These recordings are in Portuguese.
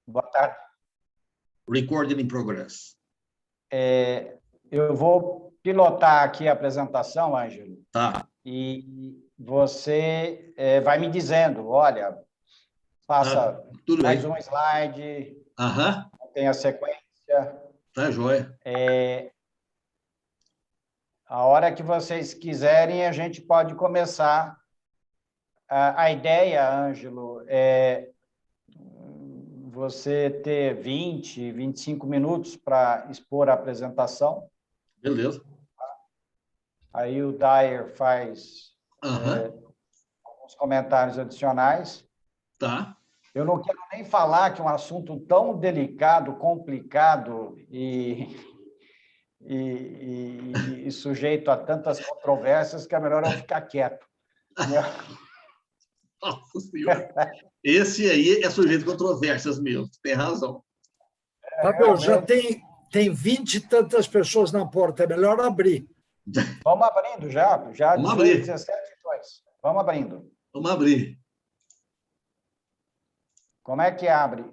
Boa tarde. Recording in progress. Eu vou pilotar aqui a apresentação, Ângelo. Tá. E você vai me dizendo, olha, faça tudo mais bem. um slide, Aham. tem a sequência. Tá joia. A hora que vocês quiserem, a gente pode começar. A ideia, Ângelo, é você ter 20, 25 minutos para expor a apresentação. Beleza. Aí o Dyer faz alguns comentários adicionais. Tá. Eu não quero nem falar que é um assunto tão delicado, complicado e sujeito a tantas controvérsias que é melhor eu ficar quieto. Nossa Senhora. Esse aí é sujeito a controvérsias mesmo, tem razão. Fabio, já tem 20 e tantas pessoas na porta, é melhor abrir. Vamos abrindo já Vamos 18, abrir. 17, 2. Vamos abrindo. Vamos abrir. Como é que abre?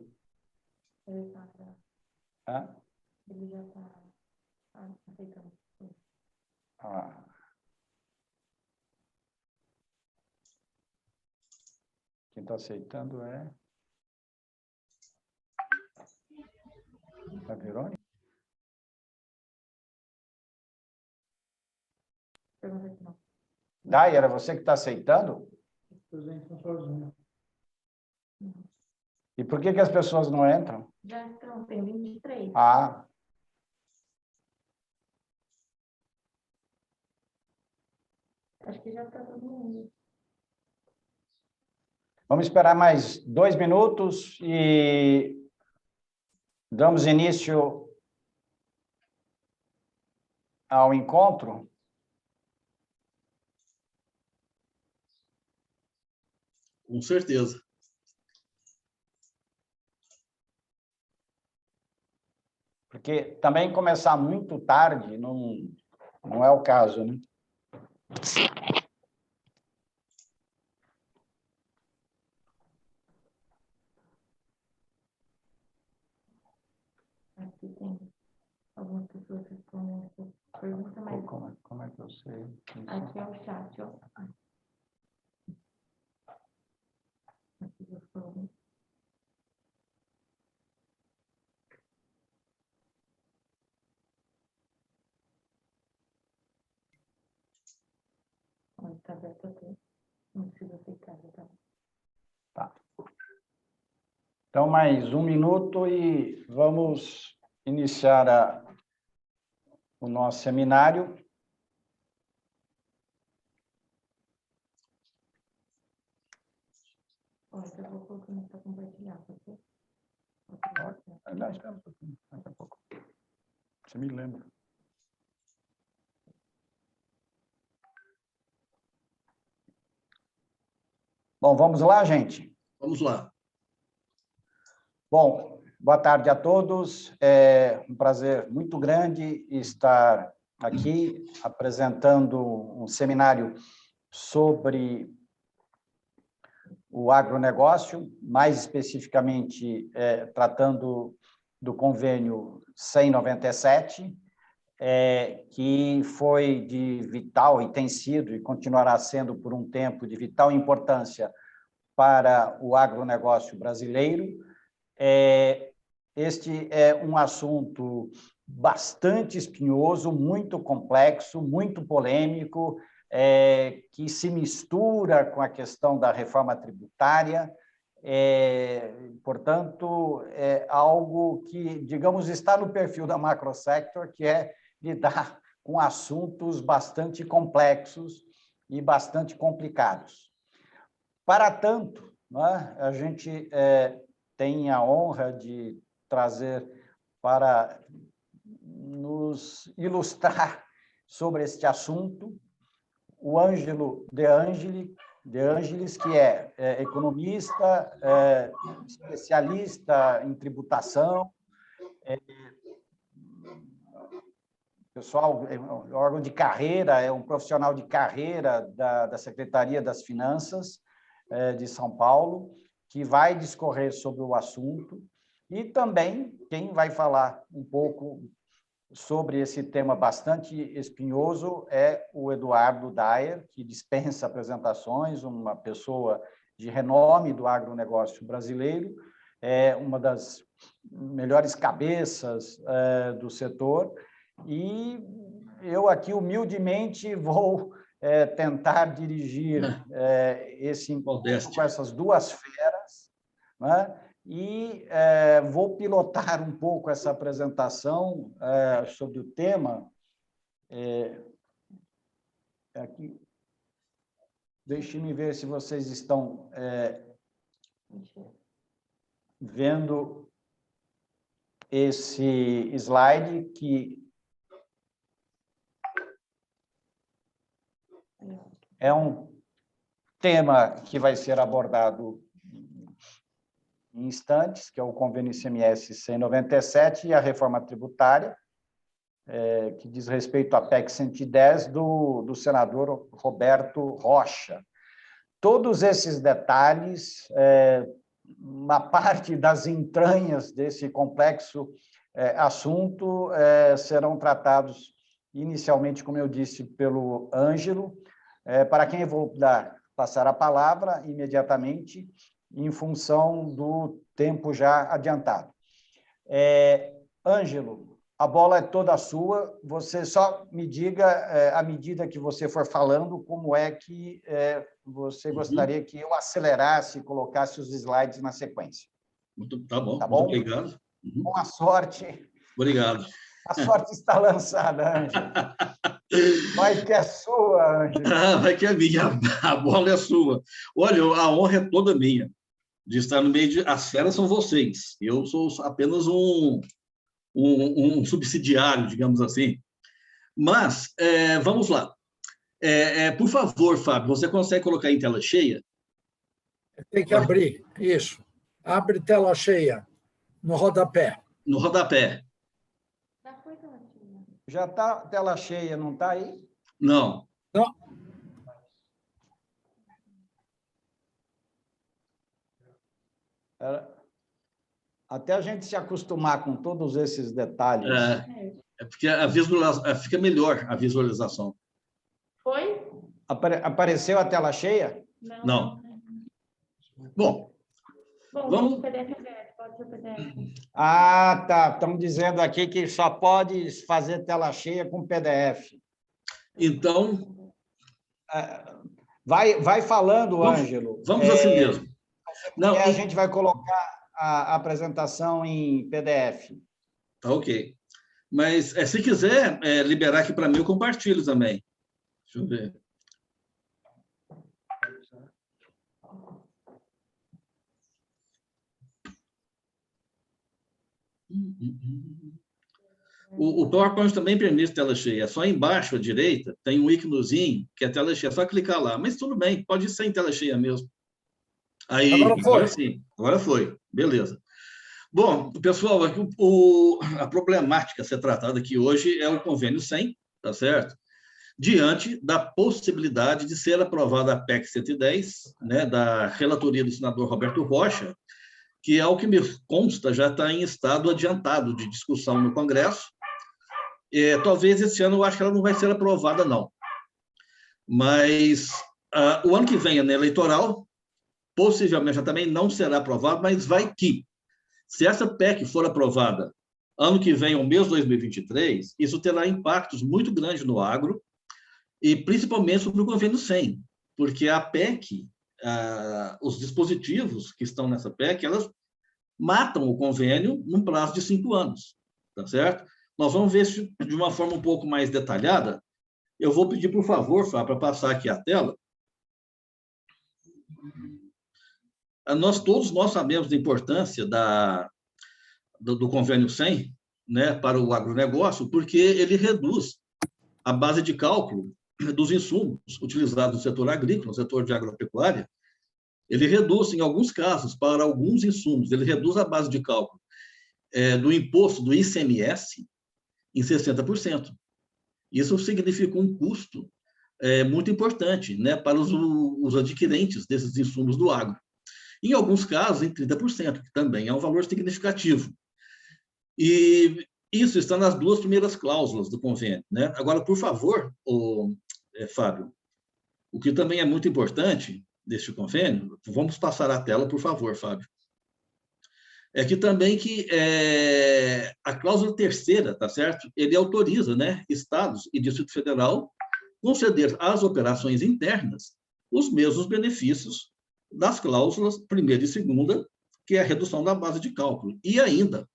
Hã? Ele já está aceitando. Quem está aceitando é a Verônica? Dai, era você que está aceitando? E por que as pessoas não entram? Já estão, tem 23. Ah. Acho que já está todo mundo. Vamos esperar mais 2 minutos e damos início ao encontro. Com certeza. Porque também começar muito tarde não é o caso, né? Aqui tem algumas pessoas respondendo essa pergunta, mas Como é que eu sei? aqui é o chat, ó. Aqui eu falo. Está aberto aqui. Não precisa aceitar, tá? Tá. Então, mais 1 minuto e vamos iniciar o nosso seminário. Olha, eu vou começar a compartilhar, pode ser? Não, espera um pouquinho, daqui a pouco. Você me lembra. Bom, vamos lá, gente? Vamos lá. Bom, boa tarde a todos. É um prazer muito grande estar aqui apresentando um seminário sobre o agronegócio, mais especificamente tratando do convênio 197, que foi de vital e tem sido e continuará sendo por um tempo de vital importância para o agronegócio brasileiro. Este é um assunto bastante espinhoso, muito complexo, muito polêmico, que se mistura com a questão da reforma tributária. Portanto, é algo que, digamos, está no perfil da Macrosector, que é lidar com assuntos bastante complexos e bastante complicados. Para tanto, né, a gente tem a honra de trazer para nos ilustrar sobre este assunto o Ângelo De Angelis, que é economista, especialista em tributação, pessoal, órgão de carreira, é um profissional de carreira da Secretaria das Finanças de São Paulo, que vai discorrer sobre o assunto. E também quem vai falar um pouco sobre esse tema bastante espinhoso é o Eduardo Dyer, que dispensa apresentações, uma pessoa de renome do agronegócio brasileiro, é uma das melhores cabeças do setor, e eu aqui humildemente vou tentar dirigir esse encontro com essas duas feras, né? E vou pilotar um pouco essa apresentação sobre o tema. Aqui. Deixe-me ver se vocês estão vendo esse slide que é um tema que vai ser abordado em instantes, que é o convênio ICMS 197 e a reforma tributária, que diz respeito à PEC 110 do senador Roberto Rocha. Todos esses detalhes, uma parte das entranhas desse complexo assunto, serão tratados inicialmente, como eu disse, pelo Ângelo, para quem eu vou passar a palavra imediatamente, em função do tempo já adiantado. Ângelo, a bola é toda sua, você só me diga, à medida que você for falando, como é que você gostaria que eu acelerasse e colocasse os slides na sequência. Tá bom, tá bom? Muito obrigado. Com a sorte. Obrigado. A sorte está lançada, Ângelo. Vai que é sua, Ângelo. Vai que é minha, a bola é sua. Olha, a honra é toda minha de estar no meio de... As feras são vocês, eu sou apenas um subsidiário, digamos assim. Mas, vamos lá. Por favor, Fábio, você consegue colocar em tela cheia? Tem que abrir, isso. Abre tela cheia, no rodapé. No rodapé. Já está tela cheia, não está aí? Não. Não. Até a gente se acostumar com todos esses detalhes. Porque fica melhor a visualização. Foi? Apareceu a tela cheia? Não. Bom, vamos... PDF aberto, pode ser PDF. Ah, tá. Estão dizendo aqui que só pode fazer tela cheia com PDF. Então... Vai falando, Ângelo. Vamos assim mesmo. Não, a gente vai colocar a apresentação em PDF. Tá ok. Mas, se quiser liberar aqui para mim, eu compartilho também. Deixa eu ver. O PowerPoint também permite tela cheia. É só embaixo à direita tem um íconozinho que é tela cheia. É só clicar lá. Mas tudo bem, pode ser em tela cheia mesmo. Aí, agora sim. Agora foi. Beleza. Bom, pessoal, a problemática a ser tratada aqui hoje é o convênio 100, tá certo? Diante da possibilidade de ser aprovada a PEC 110, né, da relatoria do senador Roberto Rocha, que, ao que me consta, já está em estado adiantado de discussão no Congresso. Talvez esse ano eu acho que ela não vai ser aprovada, não. Mas o ano que vem, ano eleitoral, possivelmente já também não será aprovado, mas vai que. Se essa PEC for aprovada ano que vem, ou mesmo 2023, isso terá impactos muito grandes no agro, e principalmente sobre o convênio 100, porque a PEC, os dispositivos que estão nessa PEC, elas matam o convênio num prazo de 5 anos, tá certo? Nós vamos ver isso de uma forma um pouco mais detalhada. Eu vou pedir, por favor, Fábio, para passar aqui a tela. Todos nós sabemos da importância do convênio 100, né, para o agronegócio, porque ele reduz a base de cálculo dos insumos utilizados no setor agrícola, no setor de agropecuária. Ele reduz, em alguns casos, para alguns insumos, ele reduz a base de cálculo do imposto do ICMS em 60%. Isso significa um custo muito importante, né, para os adquirentes desses insumos do agro. Em alguns casos, em 30%, que também é um valor significativo. E isso está nas 2 primeiras cláusulas do convênio, né? Agora, por favor, Fábio, o que também é muito importante deste convênio, vamos passar a tela, por favor, Fábio, é que também a cláusula terceira, tá certo? Ele autoriza, né, estados e Distrito Federal conceder às operações internas os mesmos benefícios das cláusulas primeira e segunda, que é a redução da base de cálculo. E ainda,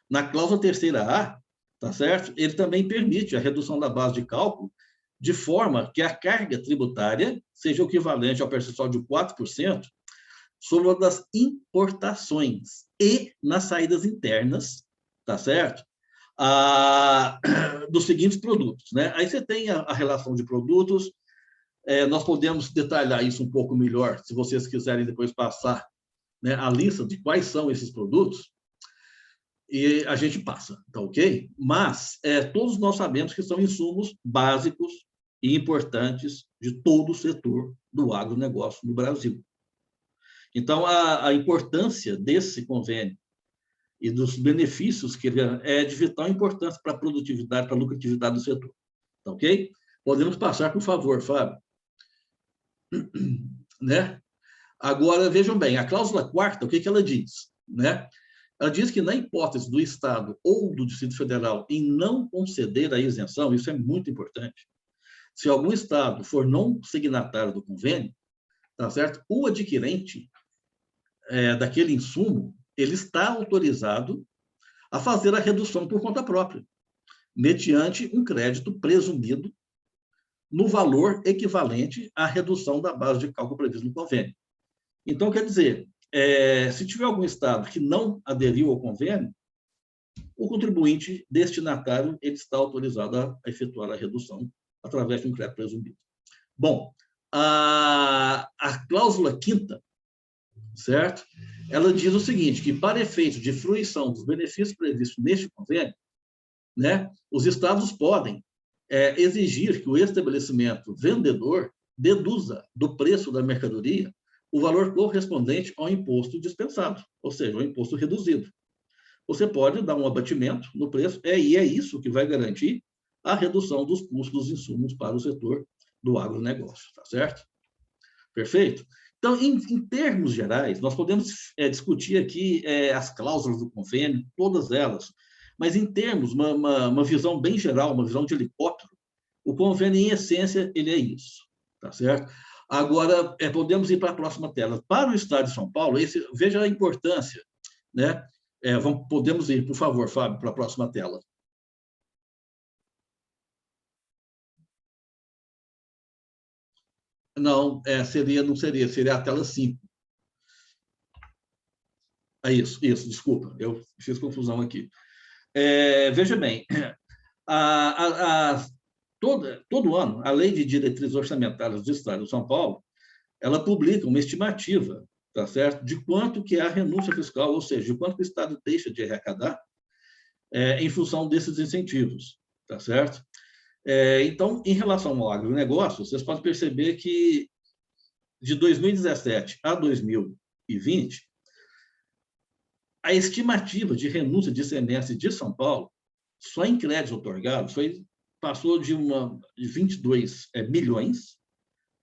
na cláusula terceira A, tá certo? Ele também permite a redução da base de cálculo de forma que a carga tributária seja o equivalente ao percentual de 4% sobre a das importações e nas saídas internas, tá certo? Dos seguintes produtos, né? Aí você tem a relação de produtos, nós podemos detalhar isso um pouco melhor, se vocês quiserem depois passar, né, a lista de quais são esses produtos, e a gente passa, tá ok? Mas todos nós sabemos que são insumos básicos e importantes de todo o setor do agronegócio no Brasil. Então, a importância desse convênio e dos benefícios que ele é de vital importância para a produtividade, para a lucratividade do setor. Tá ok? Podemos passar, por favor, Fábio. Né? Agora, vejam bem, a cláusula 4ª, o que ela diz? Né? Ela diz que, na hipótese do Estado ou do Distrito Federal em não conceder a isenção, isso é muito importante, se algum Estado for não signatário do convênio, tá certo? O adquirente daquele insumo, ele está autorizado a fazer a redução por conta própria, mediante um crédito presumido no valor equivalente à redução da base de cálculo prevista no convênio. Então, quer dizer, se tiver algum Estado que não aderiu ao convênio, o contribuinte destinatário ele está autorizado a efetuar a redução através de um crédito presumido. Bom, a cláusula 5ª, certo? Ela diz o seguinte, que para efeito de fruição dos benefícios previstos neste convênio, né, os Estados podem exigir que o estabelecimento vendedor deduza do preço da mercadoria o valor correspondente ao imposto dispensado, ou seja, o imposto reduzido. Você pode dar um abatimento no preço, e é isso que vai garantir a redução dos custos dos insumos para o setor do agronegócio, tá certo? Perfeito? Então, em termos gerais, nós podemos discutir aqui as cláusulas do convênio, todas elas, mas em termos, uma visão bem geral, uma visão de helicóptero, o convênio, em essência, ele é isso, tá certo? Agora, podemos ir para a próxima tela. Para o Estado de São Paulo, veja a importância, né? Podemos ir, por favor, Fábio, para a próxima tela. Não, não seria a tela 5. Isso, desculpa, eu fiz confusão aqui. Veja bem, todo ano, a Lei de Diretrizes Orçamentárias do Estado de São Paulo, ela publica uma estimativa, tá certo, de quanto que é a renúncia fiscal, ou seja, de quanto que o Estado deixa de arrecadar em função desses incentivos, tá certo? Então, em relação ao agronegócio, vocês podem perceber que de 2017 a 2020, a estimativa de renúncia de ICMS de São Paulo, só em créditos otorgados, passou de 22 milhões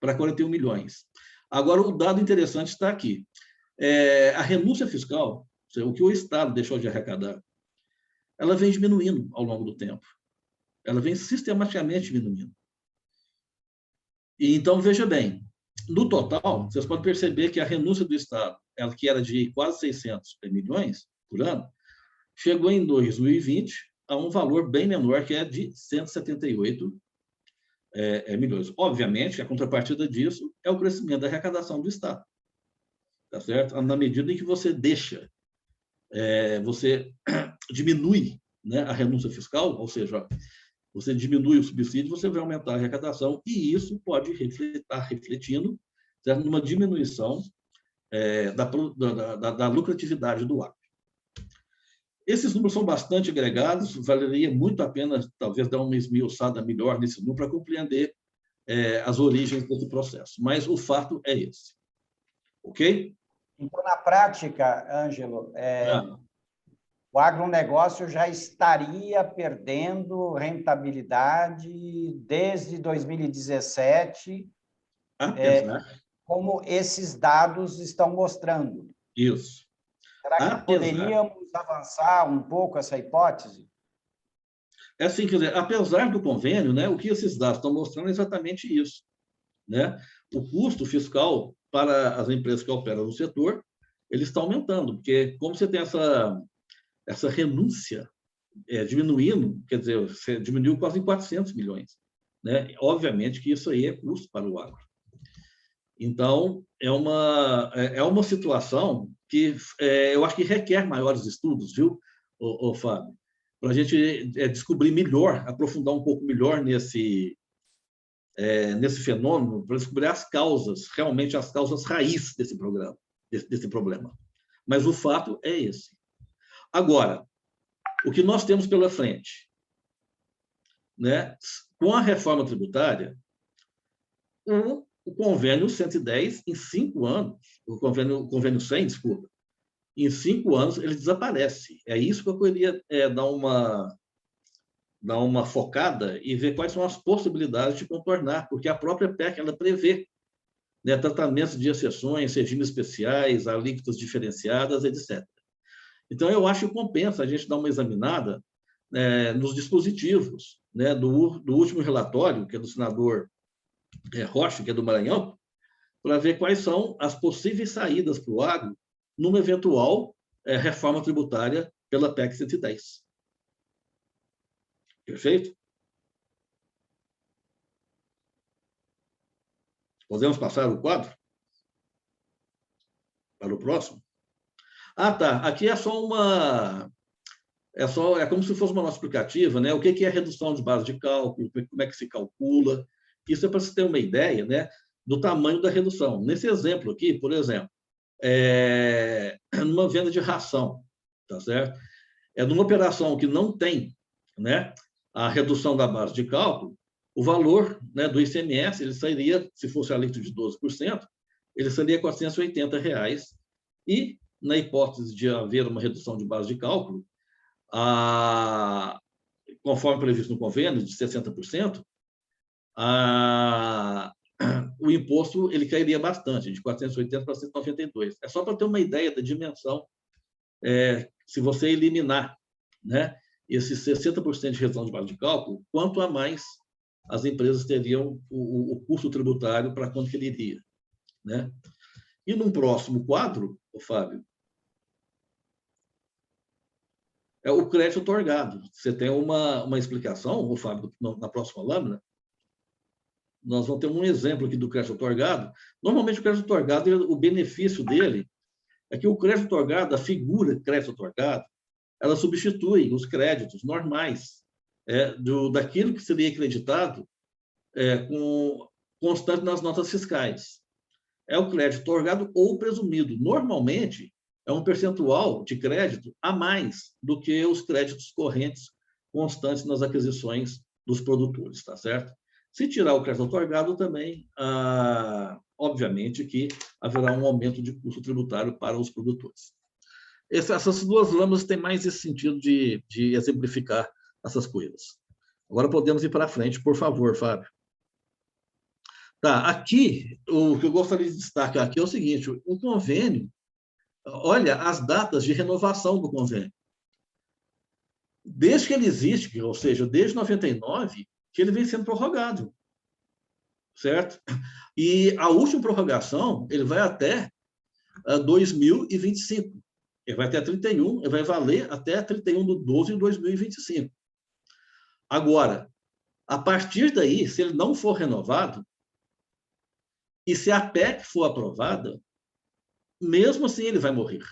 para 41 milhões. Agora, o dado interessante está aqui. A renúncia fiscal, o que o Estado deixou de arrecadar, ela vem diminuindo ao longo do tempo. Ela vem sistematicamente diminuindo. E, então, veja bem, no total, vocês podem perceber que a renúncia do Estado, ela que era de quase 600 milhões por ano, chegou em 2020 a um valor bem menor, que é de 178 milhões. Obviamente, a contrapartida disso é o crescimento da arrecadação do Estado. Tá certo? Na medida em que você você diminui, né, a renúncia fiscal, ou seja, você diminui o subsídio, você vai aumentar a arrecadação, e isso pode estar refletindo, certo, numa diminuição da lucratividade do agro. Esses números são bastante agregados, valeria muito a pena, talvez, dar uma esmiuçada melhor nesse número para compreender as origens desse processo, mas o fato é esse. Ok? Então, na prática, Ângelo, o agronegócio já estaria perdendo rentabilidade desde 2017, como esses dados estão mostrando. Isso. Será que poderíamos avançar um pouco essa hipótese? É assim, quer dizer, apesar do convênio, né, o que esses dados estão mostrando é exatamente isso, né? O custo fiscal para as empresas que operam no setor, ele está aumentando, porque como você tem essa renúncia diminuindo, quer dizer, você diminuiu quase em 400 milhões, né? Obviamente que isso aí é custo para o agro. Então, é uma situação que eu acho que requer maiores estudos, viu, Fábio? Para a gente descobrir melhor, aprofundar um pouco melhor nesse fenômeno, para descobrir as causas, realmente as causas raiz desse problema. Mas o fato é esse. Agora, o que nós temos pela frente, né? Com a reforma tributária, o convênio 110, em 5 anos, o convênio 100, desculpa, em 5 anos ele desaparece. É isso que eu queria dar uma focada e ver quais são as possibilidades de contornar, porque a própria PEC ela prevê, né, tratamentos de exceções, regimes especiais, alíquotas diferenciadas, etc. Então, eu acho que compensa a gente dar uma examinada nos dispositivos, né, do último relatório, que é do senador Rocha, que é do Maranhão, para ver quais são as possíveis saídas para o agro numa eventual reforma tributária pela PEC 110. Perfeito? Podemos passar o quadro? Para o próximo? Ah, tá. Aqui é só é como se fosse uma nota explicativa, né? O que é redução de base de cálculo, como é que se calcula. Isso é para você ter uma ideia, né, do tamanho da redução. Nesse exemplo aqui, por exemplo, numa venda de ração, tá certo? Numa operação que não tem, né, a redução da base de cálculo, o valor, né, do ICMS, ele sairia, se fosse a alíquota de 12%, ele seria R$ 480, e, na hipótese de haver uma redução de base de cálculo, conforme previsto no convênio, de 60%, o imposto ele cairia bastante, de 480 para 192. É só para ter uma ideia da dimensão, se você eliminar, né, esses 60% de redução de base de cálculo, quanto a mais as empresas teriam o custo tributário para quanto que ele iria, né? E num próximo quadro, Fábio, é o crédito otorgado. Você tem uma explicação, Fábio, na próxima lâmina. Nós vamos ter um exemplo aqui do crédito otorgado. Normalmente, o crédito otorgado, o benefício dele é que o crédito otorgado, a figura crédito otorgado, ela substitui os créditos normais daquilo que seria acreditado constante nas notas fiscais. É o crédito otorgado ou presumido. Normalmente, é um percentual de crédito a mais do que os créditos correntes constantes nas aquisições dos produtores, tá certo? Se tirar o crédito otorgado também, obviamente que haverá um aumento de custo tributário para os produtores. Essas duas lâminas têm mais esse sentido de exemplificar essas coisas. Agora podemos ir para frente, por favor, Fábio. Tá, aqui, o que eu gostaria de destacar aqui é o seguinte, o convênio, olha as datas de renovação do convênio. Desde que ele existe, ou seja, desde 99, que ele vem sendo prorrogado, certo? E a última prorrogação, ele vai até 2025. Ele vai até 31, ele vai valer até 31/12 de 2025. Agora, a partir daí, se ele não for renovado, e se a PEC for aprovada, mesmo assim ele vai morrer.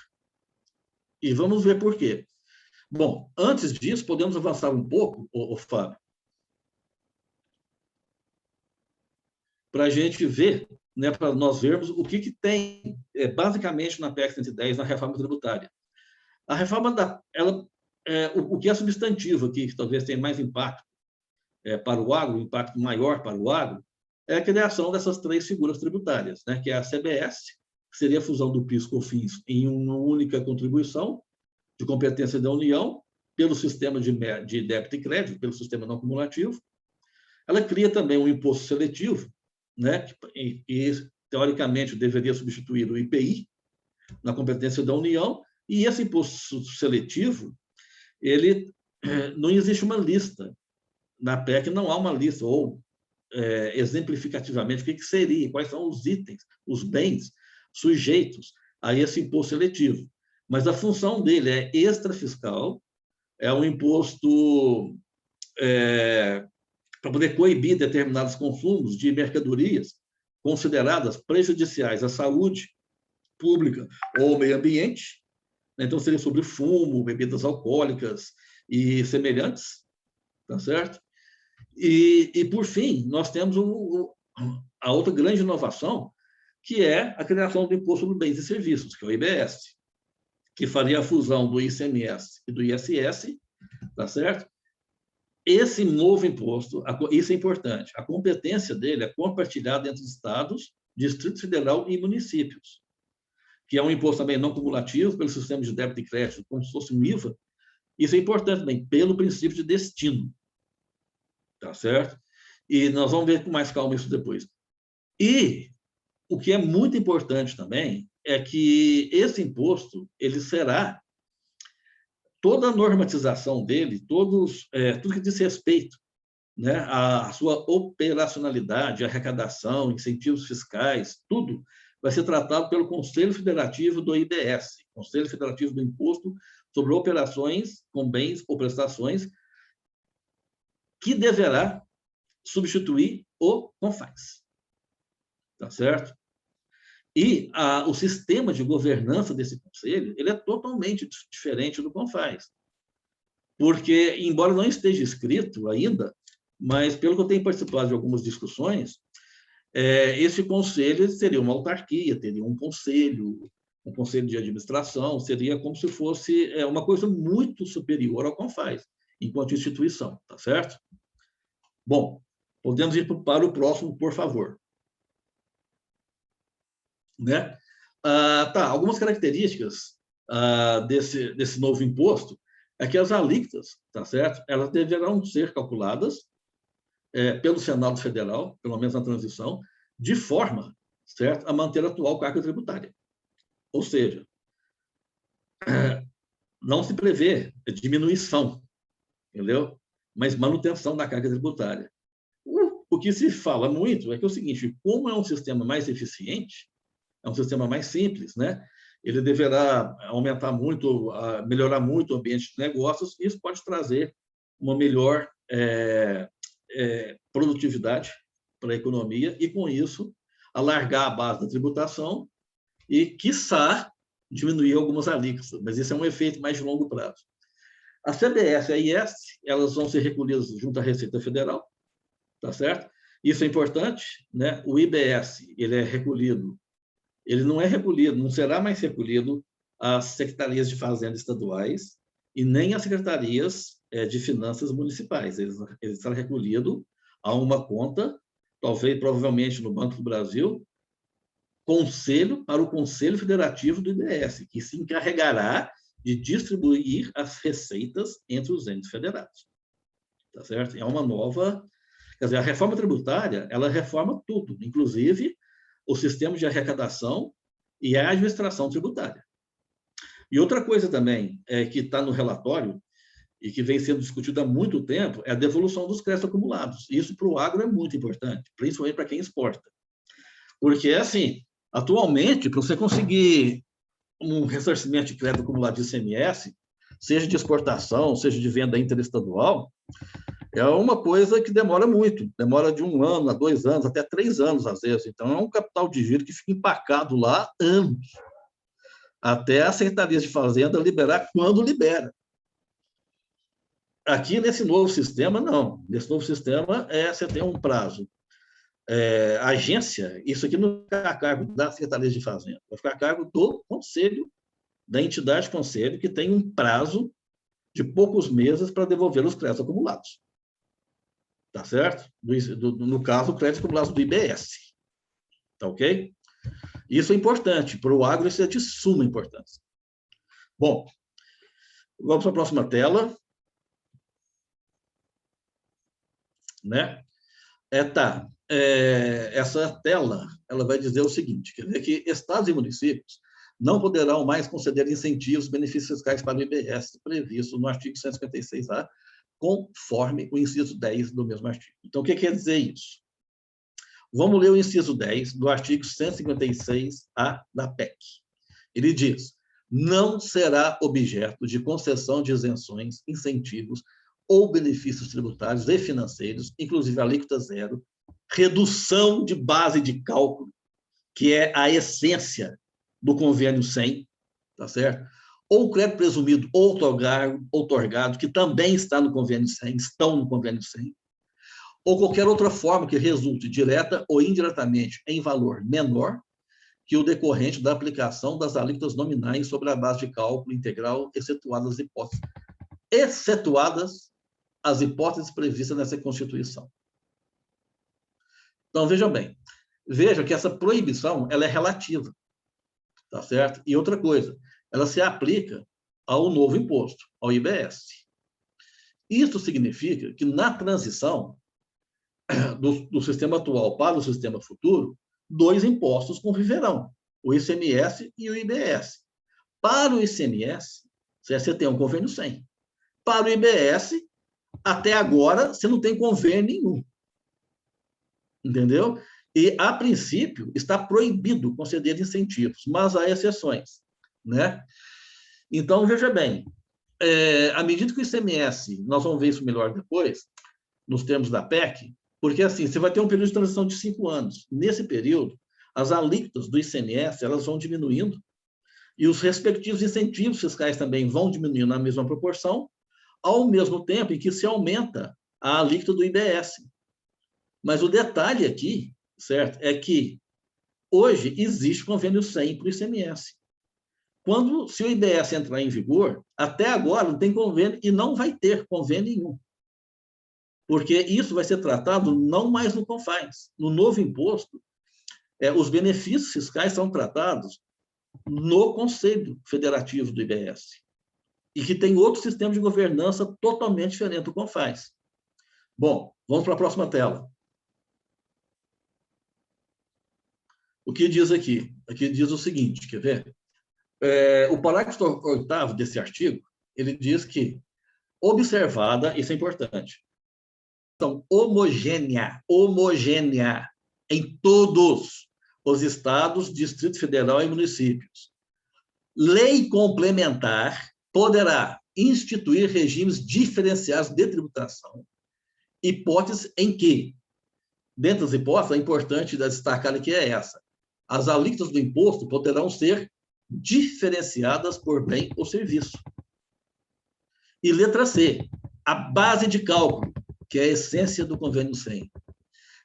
E vamos ver por quê. Bom, antes disso, podemos avançar um pouco, Fábio, para a gente ver, né, para nós vermos o que tem, basicamente, na PEC 110, na reforma tributária. A reforma, o que é substantivo aqui, que talvez tenha mais impacto para o agro, impacto maior para o agro, é a criação dessas 3 figuras tributárias, né, que é a CBS, seria a fusão do PIS/COFINS em uma única contribuição de competência da União, pelo sistema de débito e crédito, pelo sistema não cumulativo. Ela cria também um imposto seletivo, né, que teoricamente deveria substituir o IPI na competência da União, e esse imposto seletivo, ele não existe uma lista. Na PEC não há uma lista, ou exemplificativamente, o que seria, quais são os itens, os bens sujeitos a esse imposto seletivo. Mas a função dele é extrafiscal, é um imposto para poder coibir determinados consumos de mercadorias consideradas prejudiciais à saúde pública ou ao meio ambiente. Então, seria sobre fumo, bebidas alcoólicas e semelhantes, tá certo? E por fim, nós temos a outra grande inovação, que é a criação do Imposto sobre Bens e Serviços, que é o IBS, que faria a fusão do ICMS e do ISS, tá certo? Esse novo imposto, isso é importante, a competência dele é compartilhada entre estados, Distrito Federal e municípios, que é um imposto também não cumulativo pelo sistema de débito e crédito, como se fosse um IVA. Isso é importante também, pelo princípio de destino, tá certo? E nós vamos ver com mais calma isso depois. E o que é muito importante também é que esse imposto, ele será, toda a normatização dele, tudo que diz respeito, né, a sua operacionalidade, arrecadação, incentivos fiscais, tudo vai ser tratado pelo Conselho Federativo do IBS, Conselho Federativo do Imposto sobre Operações com Bens ou Prestações, que deverá substituir o CONFAS. Tá certo? E o sistema de governança desse conselho, ele é totalmente diferente do CONFAS. Porque, embora não esteja escrito ainda, mas pelo que eu tenho participado de algumas discussões, esse conselho seria uma autarquia, teria um conselho de administração, seria como se fosse uma coisa muito superior ao CONFAS, enquanto instituição, tá certo? Bom, podemos ir para o próximo, por favor. Né? Algumas características desse novo imposto é que as alíquotas, tá certo? Elas deverão ser calculadas pelo Senado Federal, pelo menos na transição, de forma, certo, a manter a atual carga tributária. Ou seja, não se prevê diminuição, entendeu? Mas manutenção da carga tributária. O que se fala muito é que é o seguinte, como é um sistema mais eficiente, é um sistema mais simples, né? Ele deverá aumentar muito, melhorar muito o ambiente de negócios, e isso pode trazer uma melhor produtividade para a economia e, com isso, alargar a base da tributação e, quiçá, diminuir algumas alíquotas, mas isso é um efeito mais de longo prazo. A CBS e a IS, elas vão ser recolhidas junto à Receita Federal, tá certo? Isso é importante, né? O IBS, ele é recolhido, ele não é recolhido, não será mais recolhido às secretarias de fazenda estaduais e nem às secretarias de finanças municipais. Ele será recolhido a uma conta, provavelmente no Banco do Brasil, para o Conselho Federativo do IBS, que se encarregará de distribuir as receitas entre os entes federados. Tá certo? É uma nova... Quer dizer, a reforma tributária, ela reforma tudo, inclusive o sistema de arrecadação e a administração tributária. E outra coisa também que está no relatório e que vem sendo discutido há muito tempo é a devolução dos créditos acumulados. Isso para o agro é muito importante, principalmente para quem exporta. Porque, assim, atualmente, para você conseguir um ressarcimento de crédito acumulado de ICMS, seja de exportação, seja de venda interestadual, é uma coisa que demora muito, demora de 1 ano a 2 anos, até 3 anos, às vezes. Então, é um capital de giro que fica empacado lá anos, até a Secretaria de Fazenda liberar quando libera. Aqui, nesse novo sistema, não. Nesse novo sistema, você tem um prazo. A agência, isso aqui não fica a cargo da Secretaria de Fazenda, vai ficar a cargo do conselho, da entidade conselho, que tem um prazo de poucos meses para devolver os créditos acumulados. Tá certo? No caso, o crédito acumulado do IBS. Tá ok? Isso é importante. Para o agro, isso é de suma importância. Bom, vamos para a próxima tela. Né? Essa tela ela vai dizer o seguinte, quer dizer que estados e municípios não poderão mais conceder incentivos, benefícios fiscais para o IBS previsto no artigo 156A, conforme o inciso 10 do mesmo artigo. Então, o que quer dizer isso? Vamos ler o inciso 10 do artigo 156A da PEC. Ele diz: não será objeto de concessão de isenções, incentivos ou benefícios tributários e financeiros, inclusive alíquota zero, redução de base de cálculo, que é a essência do convênio 100, tá certo? Ou crédito presumido ou outorgado, que também está no convênio 100, estão no convênio 100, ou qualquer outra forma que resulte direta ou indiretamente em valor menor que o decorrente da aplicação das alíquotas nominais sobre a base de cálculo integral, excetuadas as hipóteses previstas nessa Constituição. Então, veja bem, veja que essa proibição ela é relativa, tá certo? E outra coisa, ela se aplica ao novo imposto, ao IBS. Isso significa que na transição do sistema atual para o sistema futuro, 2 impostos conviverão, o ICMS e o IBS. Para o ICMS, você tem um convênio 100. Para o IBS, até agora, você não tem convênio nenhum. Entendeu? E, a princípio, está proibido conceder incentivos, mas há exceções. Né? Então, veja bem, à medida que o ICMS, nós vamos ver isso melhor depois, nos termos da PEC, porque assim, você vai ter um período de transição de 5 anos. Nesse período, as alíquotas do ICMS elas vão diminuindo e os respectivos incentivos fiscais também vão diminuindo na mesma proporção, ao mesmo tempo em que se aumenta a alíquota do IBS. Mas o detalhe aqui, certo, é que hoje existe convênio 100 para o ICMS. Se o IBS entrar em vigor, até agora não tem convênio e não vai ter convênio nenhum. Porque isso vai ser tratado não mais no CONFAS. No novo imposto, os benefícios fiscais são tratados no Conselho Federativo do IBS, e que tem outro sistema de governança totalmente diferente do CONFAS. Bom, vamos para a próxima tela. O que diz aqui? Aqui diz o seguinte, quer ver? O parágrafo 8º desse artigo, ele diz que, observada, isso é importante, homogênea em todos os estados, Distrito Federal e municípios. Lei complementar poderá instituir regimes diferenciados de tributação, hipótese em que, dentre as hipóteses, é importante destacar aqui essa: as alíquotas do imposto poderão ser diferenciadas por bem ou serviço. E letra C, a base de cálculo, que é a essência do convênio 100,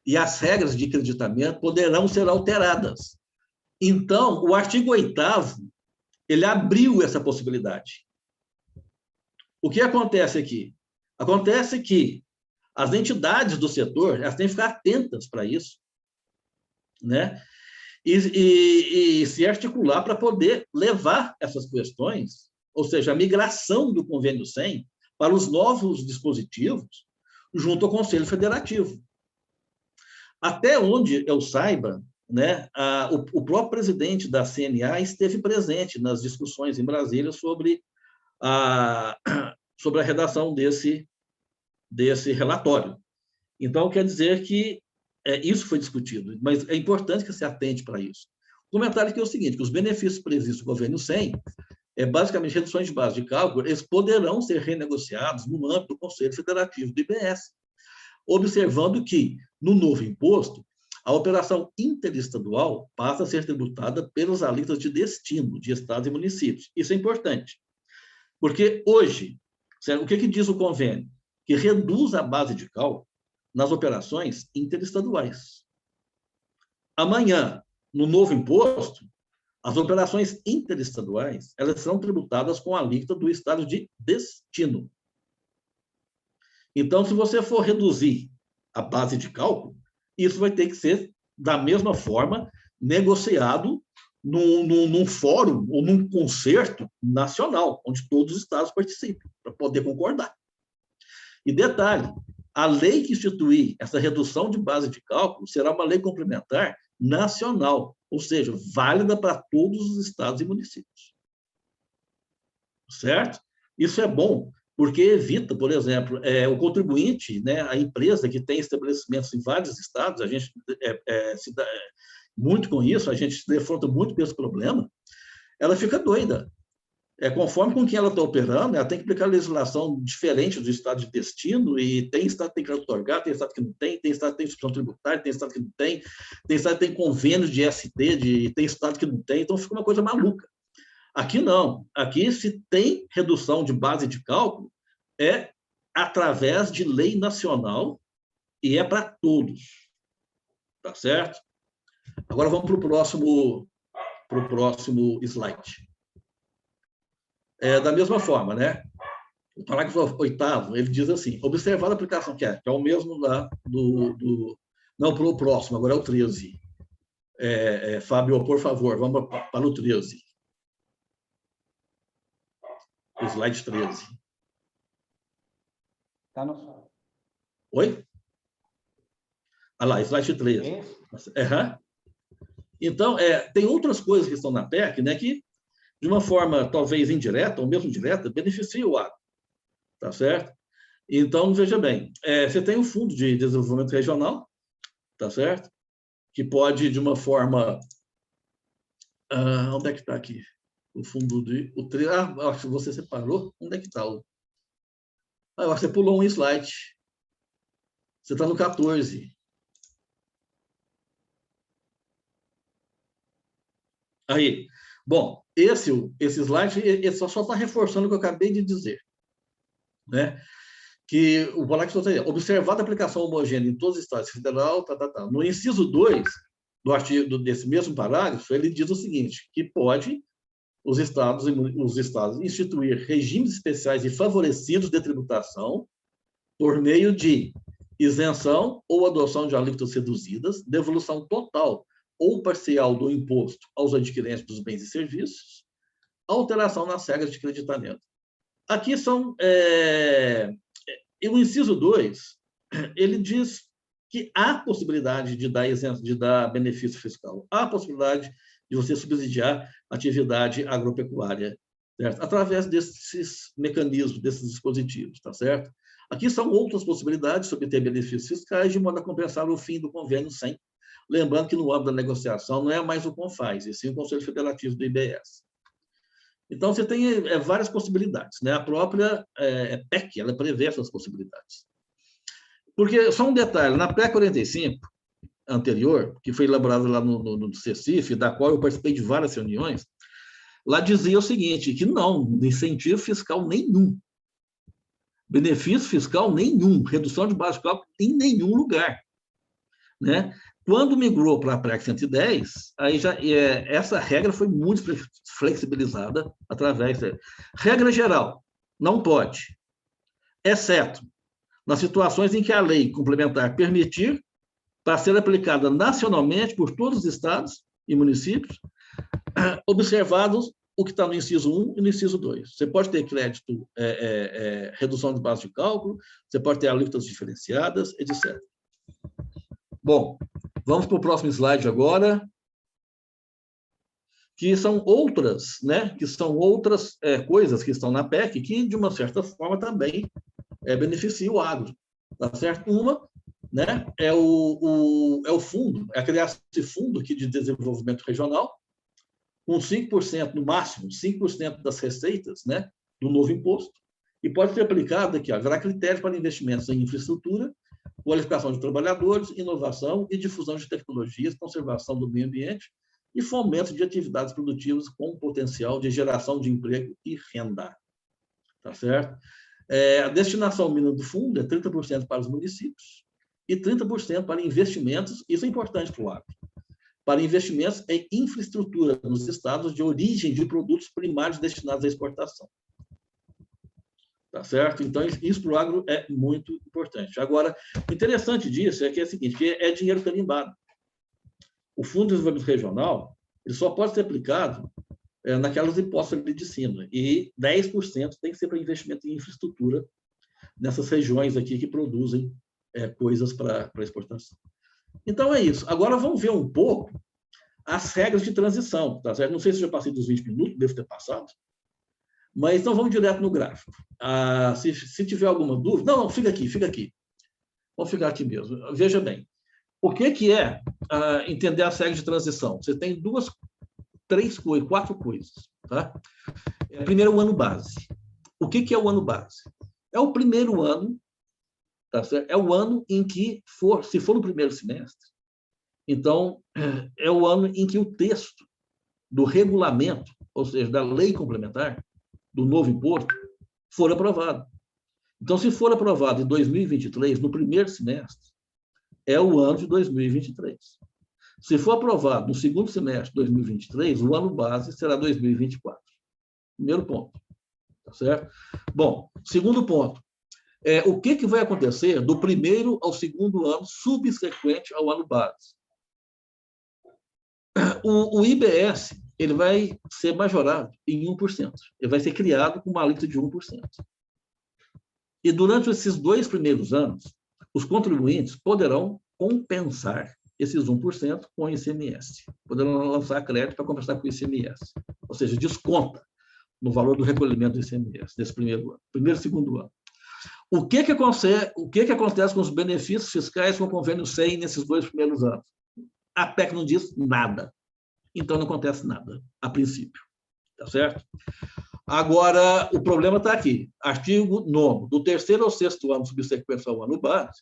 e as regras de creditamento poderão ser alteradas. Então, o artigo 8º, ele abriu essa possibilidade. O que acontece aqui? Acontece que as entidades do setor elas têm que ficar atentas para isso, né? E se articular para poder levar essas questões, ou seja, a migração do convênio 100 para os novos dispositivos, junto ao Conselho Federativo. Até onde eu saiba, né, o próprio presidente da CNA esteve presente nas discussões em Brasília sobre a redação desse relatório. Então, quer dizer que isso foi discutido, mas é importante que se atente para isso. O comentário aqui é o seguinte, que os benefícios previstos no convênio 100, basicamente reduções de base de cálculo, eles poderão ser renegociados no âmbito do Conselho Federativo do IBS, observando que, no novo imposto, a operação interestadual passa a ser tributada pelas alíquotas de destino de estados e municípios. Isso é importante, porque hoje, o que diz o convênio? Que reduz a base de cálculo nas operações interestaduais. Amanhã, no novo imposto, as operações interestaduais elas serão tributadas com a alíquota do estado de destino. Então, se você for reduzir a base de cálculo, isso vai ter que ser, da mesma forma, negociado num fórum ou num concerto nacional, onde todos os estados participam, para poder concordar. E detalhe, a lei que instituir essa redução de base de cálculo será uma lei complementar nacional, ou seja, válida para todos os estados e municípios. Certo? Isso é bom, porque evita, por exemplo, o contribuinte, né, a empresa que tem estabelecimentos em vários estados, a gente se dá muito com isso, a gente se defronta muito com esse problema, ela fica doida. Conforme com quem ela está operando, ela tem que aplicar legislação diferente do estado de destino, e tem estado que tem que otorgar, tem estado que não tem estado que tem instituição tributária, tem estado que não tem estado que tem convênio de ST, tem estado que não tem, então fica uma coisa maluca. Aqui não. Aqui, se tem redução de base de cálculo, é através de lei nacional e é para todos. Tá certo? Agora vamos para o próximo slide. Da mesma forma, né? O parágrafo 8º, ele diz assim, observar a aplicação, que é o mesmo lá não, para o próximo, agora é o 13. Fábio, por favor, vamos para o 13. O slide 13. Tá no... Oi? Olha lá, slide 13. Uhum. Então, tem outras coisas que estão na PEC, né, que, de uma forma talvez indireta, ou mesmo direta, beneficia o agro. Tá certo? Então, veja bem, você tem um fundo de desenvolvimento regional, tá certo? Que pode, de uma forma... onde é que está aqui? O fundo de... acho que você separou. Onde é que está? Eu acho que você pulou um slide. Você está no 14. Aí. Bom, esse slide só está reforçando o que eu acabei de dizer. Né? Que o parágrafo está observada a aplicação homogênea em todos os estados federal, No inciso 2 do artigo desse mesmo parágrafo, ele diz o seguinte, que pode os estados instituir regimes especiais e favorecidos de tributação por meio de isenção ou adoção de alíquotas reduzidas, devolução total ou parcial do imposto aos adquirentes dos bens e serviços, alteração nas regras de creditamento. Aqui são... o inciso 2, ele diz que há possibilidade de dar benefício fiscal, há possibilidade de você subsidiar atividade agropecuária, certo? Através desses mecanismos, desses dispositivos, tá certo? Aqui são outras possibilidades de obter benefícios fiscais de modo a compensar o fim do convênio 100. Lembrando que no âmbito da negociação não é mais o CONFAS, e sim o Conselho Federativo do IBS. Então, você tem várias possibilidades, né? A própria PEC, ela prevê essas possibilidades. Porque, só um detalhe, na PEC 45, anterior, que foi elaborada lá no CECIF, da qual eu participei de várias reuniões, lá dizia o seguinte, que não, incentivo fiscal nenhum, benefício fiscal nenhum, redução de base de cálculo em nenhum lugar. Né? Quando migrou para a PEC 110, aí essa regra foi muito flexibilizada através da regra geral, não pode, exceto nas situações em que a lei complementar permitir para ser aplicada nacionalmente por todos os estados e municípios, observados o que está no inciso 1 e no inciso 2. Você pode ter crédito, redução de base de cálculo, você pode ter alíquotas diferenciadas, etc. Bom, vamos para o próximo slide agora, que são outras, né? Que são outras coisas que estão na PEC que, de uma certa forma, também beneficiam o agro. Tá certo? Uma, né, é o fundo, a criação de fundo aqui de desenvolvimento regional, com 5%, no máximo, 5% das receitas, né, do novo imposto, e pode ser aplicado aqui, haverá critérios para investimentos em infraestrutura, qualificação de trabalhadores, inovação e difusão de tecnologias, conservação do meio ambiente e fomento de atividades produtivas com potencial de geração de emprego e renda. Tá certo? A destinação mínima do fundo é 30% para os municípios e 30% para investimentos, isso é importante para o agro, para investimentos em infraestrutura nos estados de origem de produtos primários destinados à exportação. Tá certo? Então, isso para o agro é muito importante. Agora, o interessante disso é que é o seguinte, que é dinheiro carimbado. O Fundo de Desenvolvimento Regional, ele só pode ser aplicado naquelas impostos ali de cima. E 10% tem que ser para investimento em infraestrutura nessas regiões aqui que produzem coisas para exportação. Então, é isso. Agora, vamos ver um pouco as regras de transição. Tá certo? Não sei se eu já passei dos 20 minutos, devo ter passado. Mas então vamos direto no gráfico. Se tiver alguma dúvida... Não, fica aqui. Vamos ficar aqui mesmo. Veja bem. O que é entender as regras de transição? Você tem 4 coisas. Tá? Primeiro, o ano base. O que é o ano base? É o primeiro ano, tá certo? É o ano em que se for no primeiro semestre, então é o ano em que o texto do regulamento, ou seja, da lei complementar, do novo imposto, for aprovado. Então, se for aprovado em 2023, no primeiro semestre, é o ano de 2023. Se for aprovado no segundo semestre de 2023, o ano base será 2024. Primeiro ponto. Tá certo? Bom, segundo ponto. O que vai acontecer do primeiro ao segundo ano subsequente ao ano base? O IBS ele vai ser majorado em 1%. Ele vai ser criado com uma alíquota de 1%. E durante esses 2 primeiros anos, os contribuintes poderão compensar esses 1% com o ICMS. Poderão lançar crédito para compensar com o ICMS. Ou seja, desconta no valor do recolhimento do ICMS nesse primeiro e segundo ano. O que acontece com os benefícios fiscais com o convênio 100 nesses 2 primeiros anos? A PEC não diz nada. Então, não acontece nada, a princípio. Tá certo? Agora, o problema está aqui. Artigo 9º. Do 3º ao 6º ano subsequente ao ano base,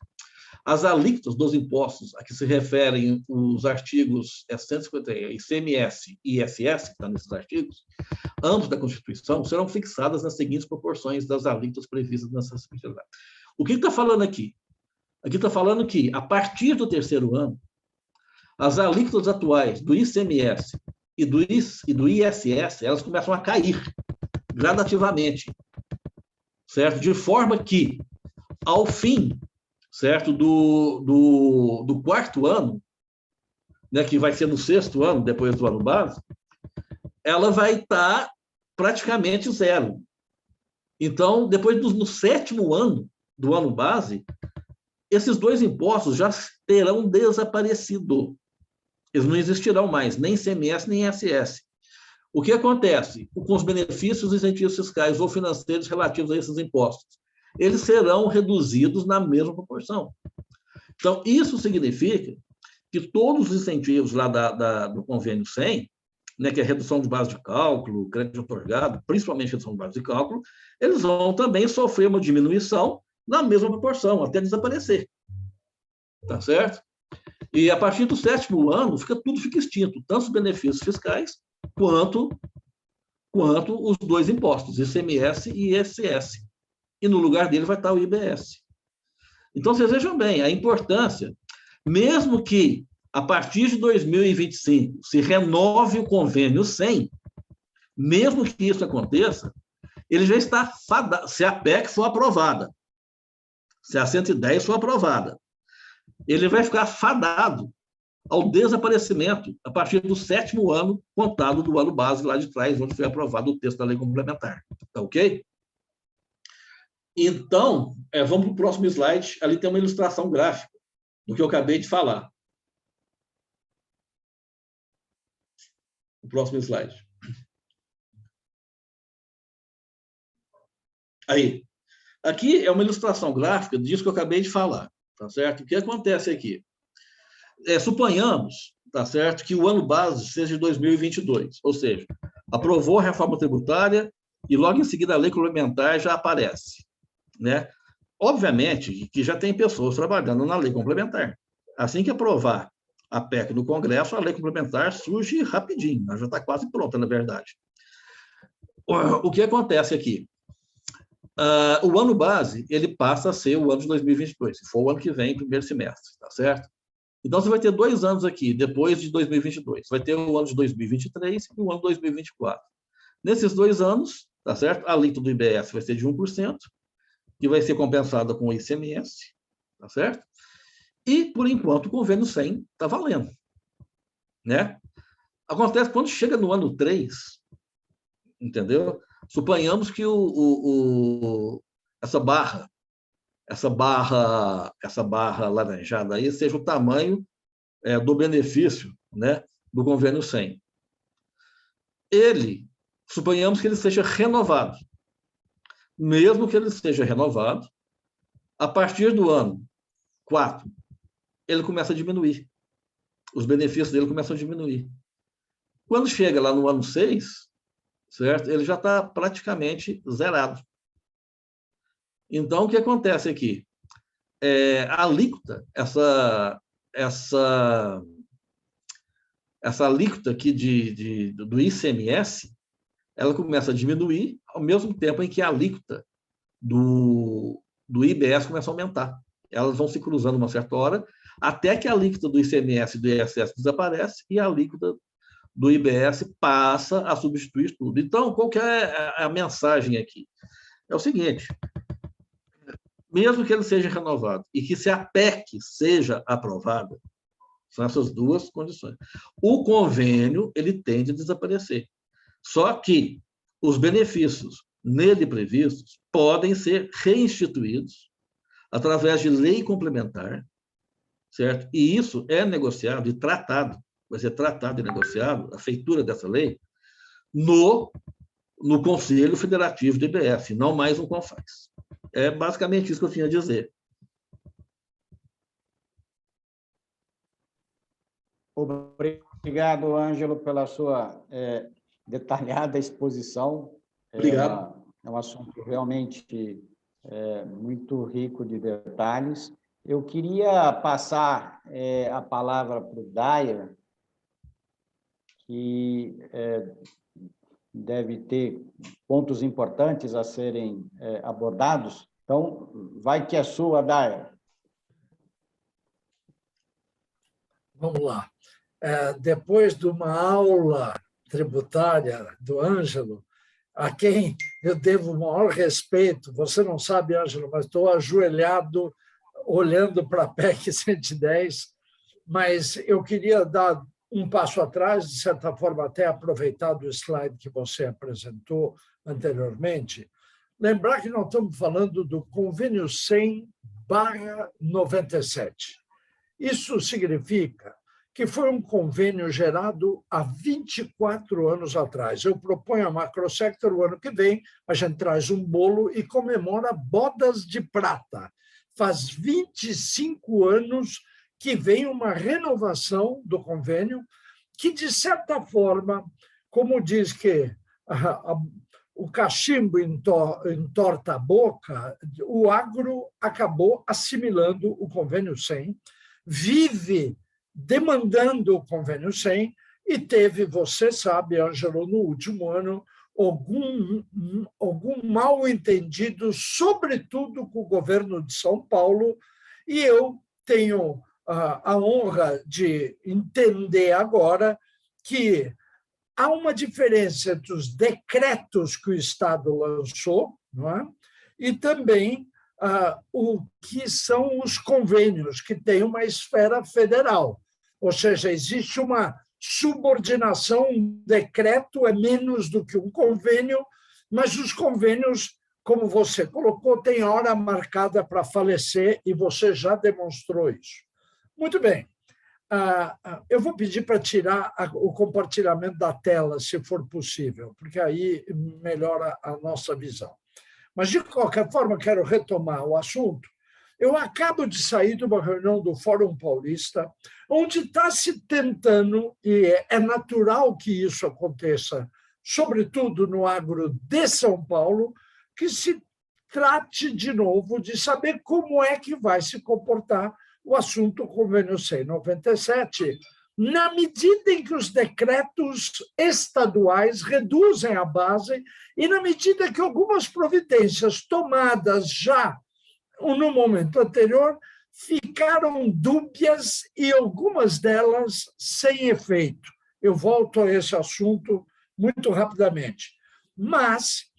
as alíquotas dos impostos a que se referem os artigos 151, ICMS e ISS, que está nesses artigos, ambos da Constituição, serão fixadas nas seguintes proporções das alíquotas previstas nessa especialidade. O que está falando aqui? Aqui está falando que, a partir do 3º ano, as alíquotas atuais do ICMS e do ISS, elas começam a cair gradativamente, certo? De forma que, ao fim, certo, do 4º ano, né, que vai ser no 6º ano, depois do ano base, ela vai estar praticamente zero. Então, depois no 7º ano do ano base, esses 2 impostos já terão desaparecido. Eles não existirão mais, nem ICMS, nem ISS. O que acontece com os benefícios e incentivos fiscais ou financeiros relativos a esses impostos? Eles serão reduzidos na mesma proporção. Então, isso significa que todos os incentivos lá do convênio 100, né, que é redução de base de cálculo, crédito otorgado, principalmente redução de base de cálculo, eles vão também sofrer uma diminuição na mesma proporção, até desaparecer. Tá certo? E a partir do 7º ano, tudo fica extinto, tanto os benefícios fiscais quanto os 2 impostos, ICMS e ISS. E no lugar dele vai estar o IBS. Então, vocês vejam bem, a importância, mesmo que a partir de 2025 se renove o convênio 100, mesmo que isso aconteça, ele já está fadado, se a PEC for aprovada, se a 110 for aprovada, ele vai ficar fadado ao desaparecimento a partir do 7º ano, contado do ano base lá de trás, onde foi aprovado o texto da lei complementar. Tá ok? Então, vamos para o próximo slide. Ali tem uma ilustração gráfica do que eu acabei de falar. O próximo slide. Aí. Aqui é uma ilustração gráfica disso que eu acabei de falar. Tá certo? O que acontece aqui? Suponhamos, tá certo, que o ano base seja de 2022, ou seja, aprovou a reforma tributária e logo em seguida a lei complementar já aparece, né? Obviamente que já tem pessoas trabalhando na lei complementar. Assim que aprovar a PEC no Congresso, a lei complementar surge rapidinho, já está quase pronta, na verdade. O que acontece aqui? O ano base, ele passa a ser o ano de 2022, se for o ano que vem, primeiro semestre, tá certo? Então, você vai ter 2 anos aqui, depois de 2022. Vai ter o ano de 2023 e o ano de 2024. Nesses 2 anos, tá certo? A alíquota do IBS vai ser de 1%, que vai ser compensada com o ICMS, tá certo? E, por enquanto, o convênio 100 está valendo, né? Acontece quando chega no ano 3, entendeu? Suponhamos que essa barra laranjada aí seja o tamanho do benefício, né, do convênio 100. Suponhamos que ele seja renovado. Mesmo que ele seja renovado, a partir do ano 4, ele começa a diminuir. Os benefícios dele começam a diminuir. Quando chega lá no ano 6, certo? Ele já está praticamente zerado. Então, o que acontece aqui? A alíquota, essa alíquota aqui do ICMS, ela começa a diminuir ao mesmo tempo em que a alíquota do IBS começa a aumentar. Elas vão se cruzando uma certa hora, até que a alíquota do ICMS e do ISS desaparece e a alíquota do IBS passa a substituir tudo. Então, qual que é a mensagem aqui? É o seguinte, mesmo que ele seja renovado e que se a PEC seja aprovada, são essas duas condições. O convênio, ele tende a desaparecer. Só que os benefícios nele previstos podem ser reinstituídos através de lei complementar, certo? E isso é negociado e tratado, vai ser tratado e negociado, a feitura dessa lei, no Conselho Federativo do IBS, não mais no CONFAS. É basicamente isso que eu tinha a dizer. Obrigado, Ângelo, pela sua detalhada exposição. Obrigado. É um assunto realmente muito rico de detalhes. Eu queria passar a palavra para o Dayer, que deve ter pontos importantes a serem abordados. Então, vai que é sua, Dayer. Vamos lá. Depois de uma aula tributária do Ângelo, a quem eu devo o maior respeito, você não sabe, Ângelo, mas estou ajoelhado olhando para a PEC 110, mas eu queria dar um passo atrás, de certa forma, até aproveitar do slide que você apresentou anteriormente, lembrar que nós estamos falando do Convênio 100/97. Isso significa que foi um convênio gerado há 24 anos atrás. Eu proponho a Macrosector o ano que vem, a gente traz um bolo e comemora bodas de prata. Faz 25 anos que vem uma renovação do convênio que, de certa forma, como diz que o cachimbo entorta a boca, o agro acabou assimilando o convênio 100, vive demandando o convênio 100 e teve, você sabe, Ângelo, no último ano, algum mal-entendido, sobretudo com o governo de São Paulo, e eu tenho a honra de entender agora que há uma diferença entre os decretos que o Estado lançou, não é? E também o que são os convênios, que têm uma esfera federal. Ou seja, existe uma subordinação, um decreto é menos do que um convênio, mas os convênios, como você colocou, têm hora marcada para falecer e você já demonstrou isso. Muito bem. Eu vou pedir para tirar o compartilhamento da tela, se for possível, porque aí melhora a nossa visão. Mas, de qualquer forma, quero retomar o assunto. Eu acabo de sair de uma reunião do Fórum Paulista, onde está se tentando, e é natural que isso aconteça, sobretudo no agro de São Paulo, que se trate de novo de saber como é que vai se comportar o assunto Convênio 100/97, na medida em que os decretos estaduais reduzem a base e na medida que algumas providências tomadas já no momento anterior ficaram dúbias e algumas delas sem efeito. Eu volto a esse assunto muito rapidamente. Mas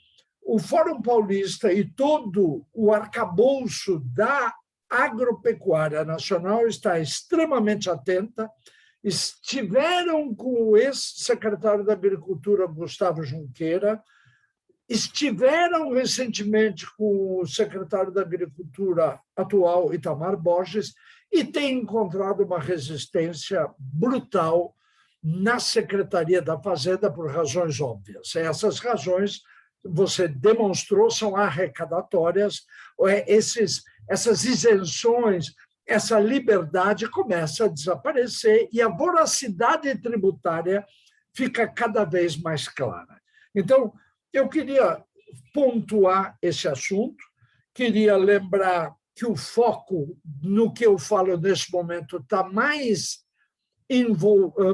o Fórum Paulista e todo o arcabouço da agropecuária nacional está extremamente atenta estiveram com o ex-secretário da Agricultura, Gustavo Junqueira, estiveram recentemente com o secretário da Agricultura atual, Itamar Borges, e têm encontrado uma resistência brutal na Secretaria da Fazenda por razões óbvias. Essas razões, você demonstrou, são arrecadatórias, essas isenções, essa liberdade começa a desaparecer e a voracidade tributária fica cada vez mais clara. Então, eu queria pontuar esse assunto, queria lembrar que o foco no que eu falo nesse momento está mais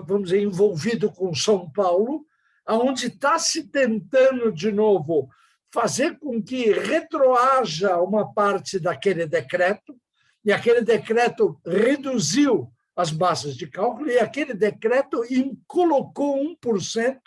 vamos dizer, envolvido com São Paulo, onde está se tentando, de novo, fazer com que retroaja uma parte daquele decreto, e aquele decreto reduziu as bases de cálculo, e aquele decreto colocou 1%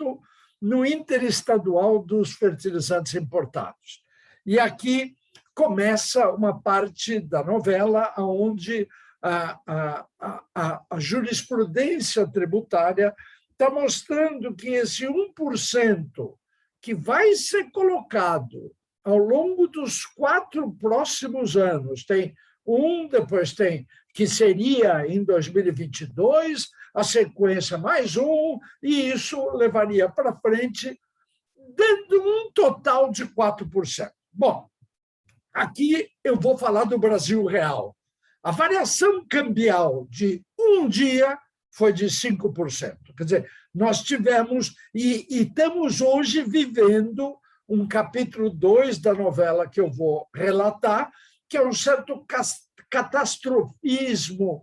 no interestadual dos fertilizantes importados. E aqui começa uma parte da novela onde a jurisprudência tributária está mostrando que esse 1% que vai ser colocado ao longo dos 4 próximos anos, tem depois tem que seria em 2022, a sequência mais e isso levaria para frente dando um total de 4%. Bom, aqui eu vou falar do Brasil real. A variação cambial de um dia foi de 5%. Quer dizer, nós tivemos e estamos hoje vivendo um capítulo 2 da novela que eu vou relatar, que é um certo catastrofismo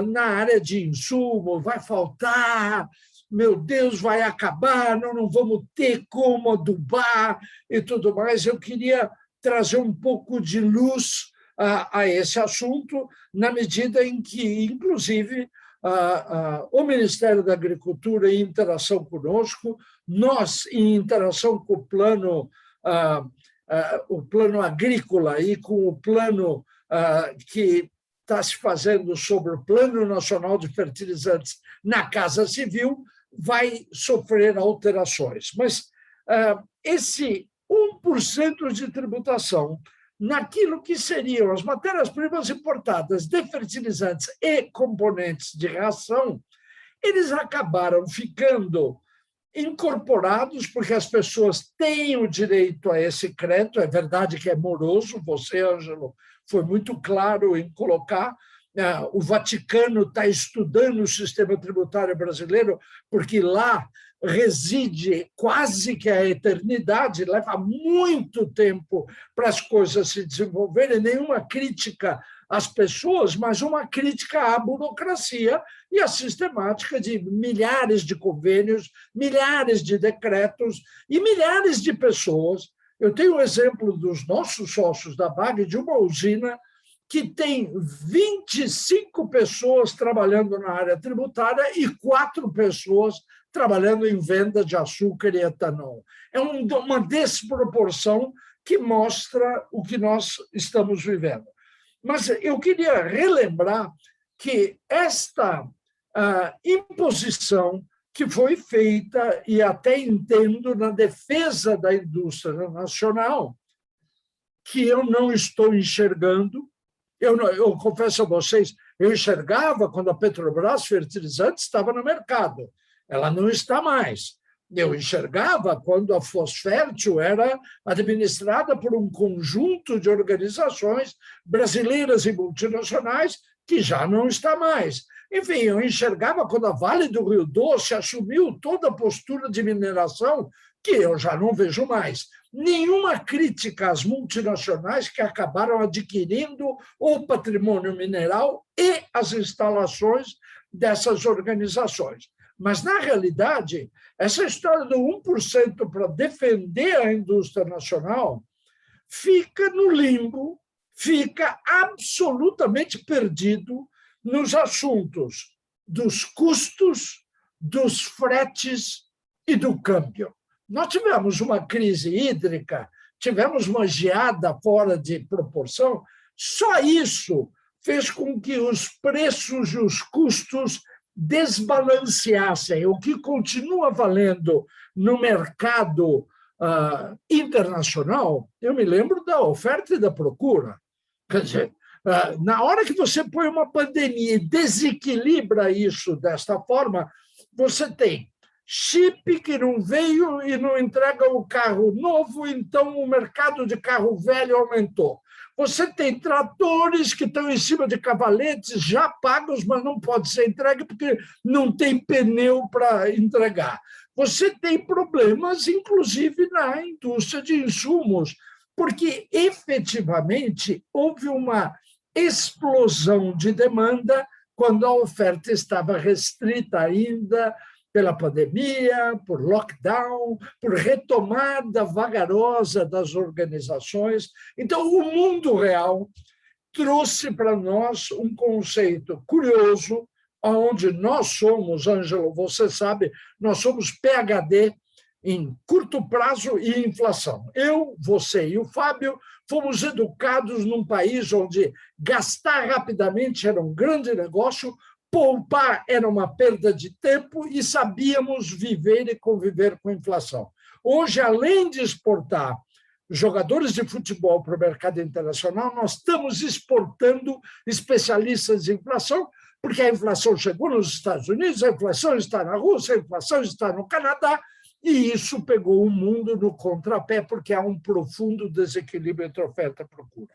na área de insumo, vai faltar, meu Deus, vai acabar, não vamos ter como adubar e tudo mais. Eu queria trazer um pouco de luz a esse assunto, na medida em que, inclusive, o Ministério da Agricultura, em interação conosco, nós, em interação com o plano agrícola e com o plano que está se fazendo sobre o Plano Nacional de Fertilizantes na Casa Civil, vai sofrer alterações. Mas esse 1% de tributação naquilo que seriam as matérias-primas importadas de fertilizantes e componentes de ração, eles acabaram ficando incorporados, porque as pessoas têm o direito a esse crédito. É verdade que é moroso, você, Ângelo, foi muito claro em colocar. O Vaticano está estudando o sistema tributário brasileiro, porque lá reside quase que a eternidade, leva muito tempo para as coisas se desenvolverem, nenhuma crítica às pessoas, mas uma crítica à burocracia e à sistemática de milhares de convênios, milhares de decretos e milhares de pessoas. Eu tenho o exemplo dos nossos sócios da BAG, de uma usina que tem 25 pessoas trabalhando na área tributária e 4 pessoas trabalhando em venda de açúcar e etanol. É uma desproporção que mostra o que nós estamos vivendo. Mas eu queria relembrar que esta imposição que foi feita, e até entendo, na defesa da indústria nacional, que eu não estou enxergando. Eu confesso a vocês, eu enxergava quando a Petrobras Fertilizantes estava no mercado. Ela não está mais. Eu enxergava quando a Fosfértil era administrada por um conjunto de organizações brasileiras e multinacionais que já não está mais. Enfim, eu enxergava quando a Vale do Rio Doce assumiu toda a postura de mineração, que eu já não vejo mais. Nenhuma crítica às multinacionais que acabaram adquirindo o patrimônio mineral e as instalações dessas organizações. Mas, na realidade, essa história do 1% para defender a indústria nacional fica no limbo, fica absolutamente perdido nos assuntos dos custos, dos fretes e do câmbio. Nós tivemos uma crise hídrica, tivemos uma geada fora de proporção, só isso fez com que os preços e os custos desbalanceassem o que continua valendo no mercado internacional, eu me lembro da oferta e da procura. Quer dizer, na hora que você põe uma pandemia e desequilibra isso desta forma, você tem chip que não veio e não entrega o carro novo, então o mercado de carro velho aumentou. Você tem tratores que estão em cima de cavaletes já pagos, mas não pode ser entregue porque não tem pneu para entregar. Você tem problemas, inclusive, na indústria de insumos, porque efetivamente houve uma explosão de demanda quando a oferta estava restrita ainda pela pandemia, por lockdown, por retomada vagarosa das organizações. Então, o mundo real trouxe para nós um conceito curioso, onde nós somos, Ângelo, você sabe, nós somos PhD em curto prazo e inflação. Eu, você e o Fábio fomos educados num país onde gastar rapidamente era um grande negócio, poupar era uma perda de tempo e sabíamos viver e conviver com a inflação. Hoje, além de exportar jogadores de futebol para o mercado internacional, nós estamos exportando especialistas em inflação, porque a inflação chegou nos Estados Unidos, a inflação está na Rússia, a inflação está no Canadá, e isso pegou o mundo no contrapé, porque há um profundo desequilíbrio entre oferta e procura.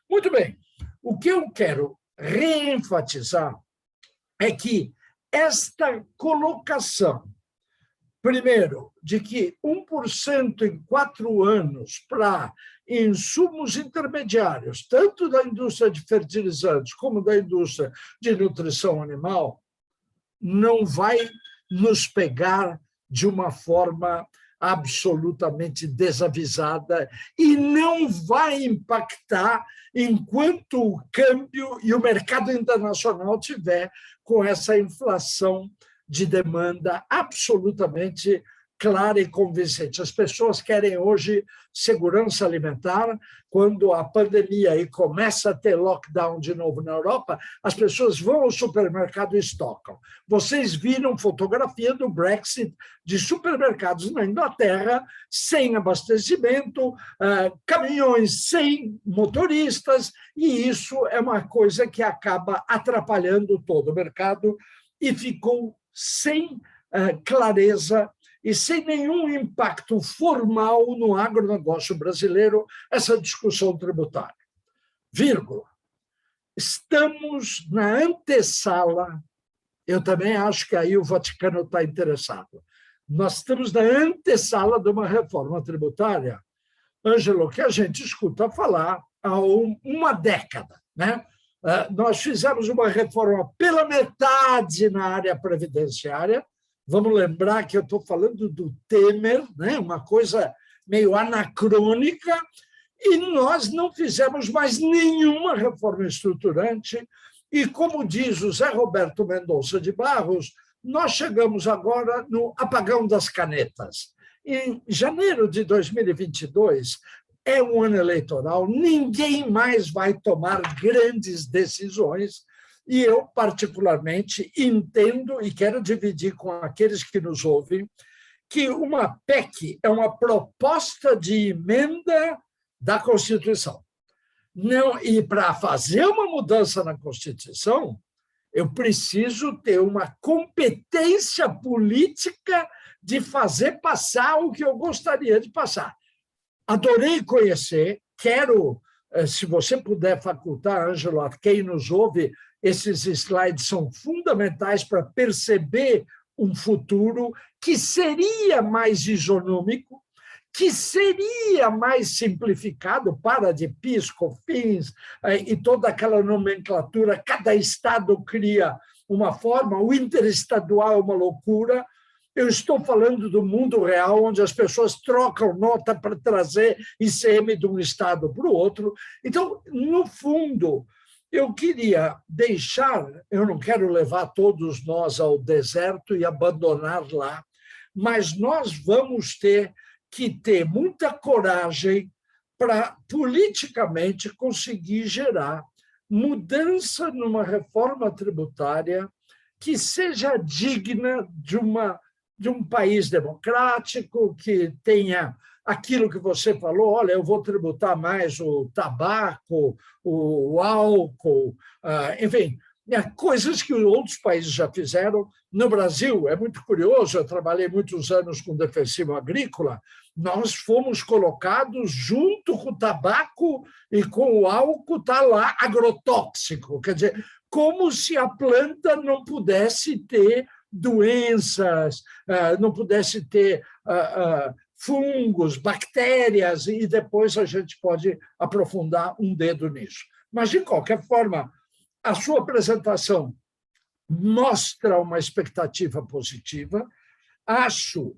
Muito bem, o que eu quero reenfatizar é que esta colocação, primeiro, de que 1% em 4 anos para insumos intermediários, tanto da indústria de fertilizantes como da indústria de nutrição animal, não vai nos pegar de uma forma absolutamente desavisada e não vai impactar enquanto o câmbio e o mercado internacional tiver com essa inflação de demanda absolutamente clara e convincente. As pessoas querem hoje segurança alimentar. Quando a pandemia aí começa a ter lockdown de novo na Europa, as pessoas vão ao supermercado e estocam. Vocês viram fotografia do Brexit de supermercados na Inglaterra sem abastecimento, caminhões sem motoristas, e isso é uma coisa que acaba atrapalhando todo o mercado e ficou sem clareza e sem nenhum impacto formal no agronegócio brasileiro, essa discussão tributária. Vírgula. Estamos na antessala, eu também acho que aí o Vaticano está interessado, nós estamos na antessala de uma reforma tributária, Ângelo, que a gente escuta falar há uma década, né? Nós fizemos uma reforma pela metade na área previdenciária. Vamos lembrar que eu estou falando do Temer, né? Uma coisa meio anacrônica, e nós não fizemos mais nenhuma reforma estruturante. E, como diz o Zé Roberto Mendonça de Barros, nós chegamos agora no apagão das canetas. Em janeiro de 2022, é um ano eleitoral, ninguém mais vai tomar grandes decisões, e eu, particularmente, entendo e quero dividir com aqueles que nos ouvem que uma PEC é uma proposta de emenda da Constituição. Não, e para fazer uma mudança na Constituição, eu preciso ter uma competência política de fazer passar o que eu gostaria de passar. Adorei conhecer, quero, se você puder facultar, Ângelo, a quem nos ouve, esses slides são fundamentais para perceber um futuro que seria mais isonômico, que seria mais simplificado, para de PIS, COFINS e toda aquela nomenclatura, cada estado cria uma forma, o interestadual é uma loucura. Eu estou falando do mundo real, onde as pessoas trocam nota para trazer ICM de um estado para o outro. Então, no fundo, eu queria deixar, eu não quero levar todos nós ao deserto e abandonar lá, mas nós vamos ter que ter muita coragem para, politicamente, conseguir gerar mudança numa reforma tributária que seja digna de um país democrático, que tenha aquilo que você falou, olha, eu vou tributar mais o tabaco, o álcool, enfim, coisas que outros países já fizeram. No Brasil, é muito curioso, eu trabalhei muitos anos com defensivo agrícola, nós fomos colocados junto com o tabaco e com o álcool, está lá agrotóxico, quer dizer, como se a planta não pudesse ter doenças, não pudesse ter fungos, bactérias, e depois a gente pode aprofundar um dedo nisso. Mas, de qualquer forma, a sua apresentação mostra uma expectativa positiva. Acho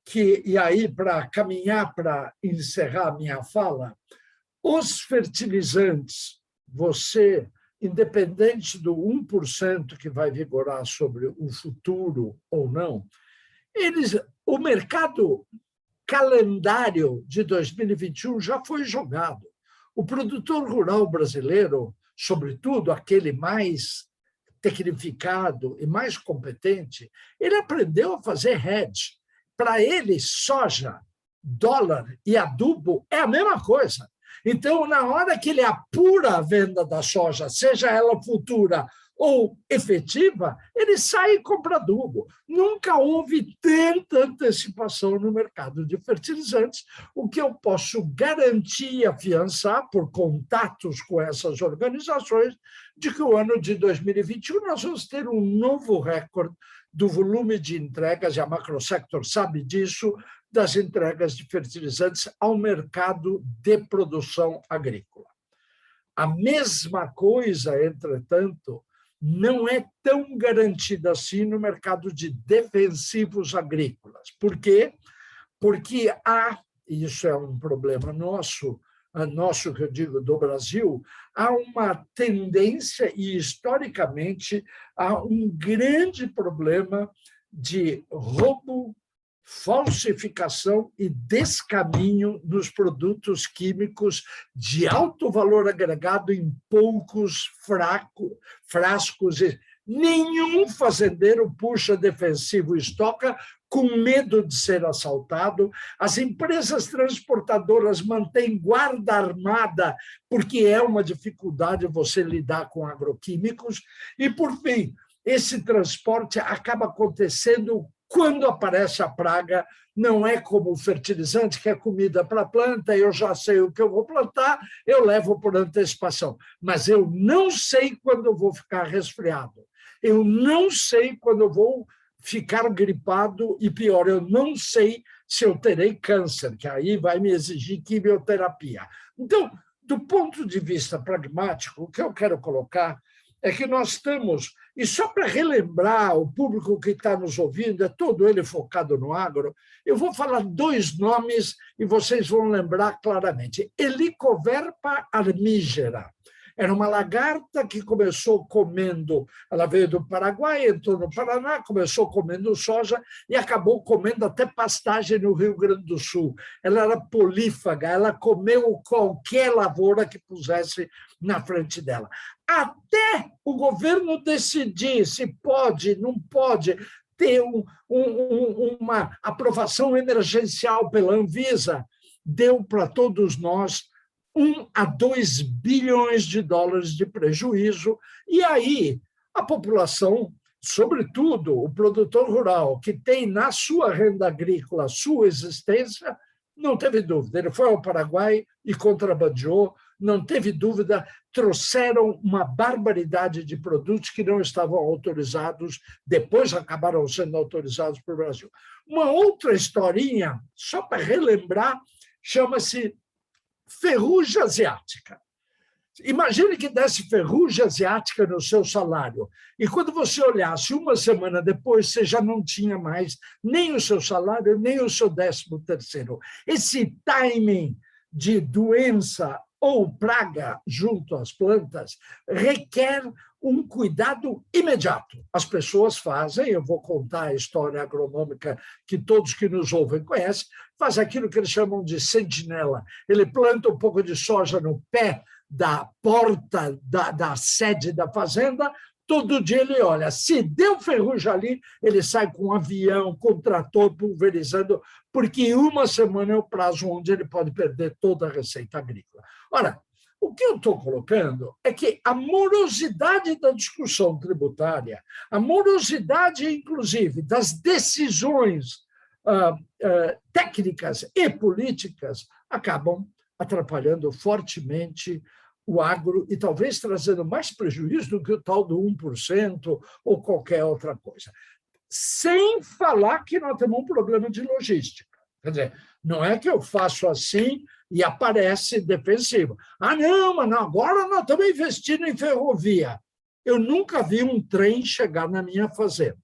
que, e aí, para caminhar para encerrar a minha fala, os fertilizantes, você, independente do 1% que vai vigorar sobre o futuro ou não, o mercado calendário de 2021 já foi jogado. O produtor rural brasileiro, sobretudo aquele mais tecnificado e mais competente, ele aprendeu a fazer hedge. Para ele, soja, dólar e adubo é a mesma coisa. Então, na hora que ele apura a venda da soja, seja ela futura ou efetiva, ele sai e compra adubo. Nunca houve tanta antecipação no mercado de fertilizantes, o que eu posso garantir e afiançar por contatos com essas organizações, de que o ano de 2021 nós vamos ter um novo recorde do volume de entregas, e a Macrosector sabe disso, das entregas de fertilizantes ao mercado de produção agrícola. A mesma coisa, entretanto, não é tão garantida assim no mercado de defensivos agrícolas. Por quê? Porque e isso é um problema nosso que eu digo do Brasil, há uma tendência, e historicamente, há um grande problema de roubo, falsificação e descaminho nos produtos químicos de alto valor agregado em poucos frascos. Nenhum fazendeiro puxa defensivo e estoca com medo de ser assaltado. As empresas transportadoras mantêm guarda armada, porque é uma dificuldade você lidar com agroquímicos. E, por fim, esse transporte acaba acontecendo quando aparece a praga. Não é como o fertilizante, que é comida para a planta, eu já sei o que eu vou plantar, eu levo por antecipação. Mas eu não sei quando eu vou ficar resfriado. Eu não sei quando eu vou ficar gripado e, pior, eu não sei se eu terei câncer, que aí vai me exigir quimioterapia. Então, do ponto de vista pragmático, o que eu quero colocar é que nós estamos, e só para relembrar o público que está nos ouvindo, é todo ele focado no agro, eu vou falar 2 nomes e vocês vão lembrar claramente. Helicoverpa armigera. Era uma lagarta que começou comendo, ela veio do Paraguai, entrou no Paraná, começou comendo soja e acabou comendo até pastagem no Rio Grande do Sul. Ela era polífaga, ela comeu qualquer lavoura que pusesse na frente dela. Até o governo decidir se pode, não pode ter uma aprovação emergencial pela Anvisa, deu para todos nós 1 a 2 bilhões de dólares de prejuízo, e aí a população, sobretudo o produtor rural, que tem na sua renda agrícola a sua existência, não teve dúvida. Ele foi ao Paraguai e contrabandeou, não teve dúvida, trouxeram uma barbaridade de produtos que não estavam autorizados, depois acabaram sendo autorizados para o Brasil. Uma outra historinha, só para relembrar, chama-se ferrugem asiática. Imagine que desse ferrugem asiática no seu salário. E quando você olhasse 1 semana depois, você já não tinha mais nem o seu salário, nem o seu 13º. Esse timing de doença ou praga junto às plantas requer um cuidado imediato. As pessoas fazem, eu vou contar a história agronômica que todos que nos ouvem conhecem, faz aquilo que eles chamam de sentinela. Ele planta um pouco de soja no pé da porta da sede da fazenda, todo dia ele olha. Se deu ferrugem ali, ele sai com um avião, com trator, pulverizando, porque em uma semana é o prazo onde ele pode perder toda a receita agrícola. Ora, o que eu estou colocando é que a morosidade da discussão tributária, a morosidade, inclusive, das decisões técnicas e políticas acabam atrapalhando fortemente o agro e talvez trazendo mais prejuízo do que o tal do 1% ou qualquer outra coisa. Sem falar que nós temos um problema de logística. Quer dizer, não é que eu faço assim e aparece defensivo. Ah, não, mas agora nós estamos investindo em ferrovia. Eu nunca vi um trem chegar na minha fazenda.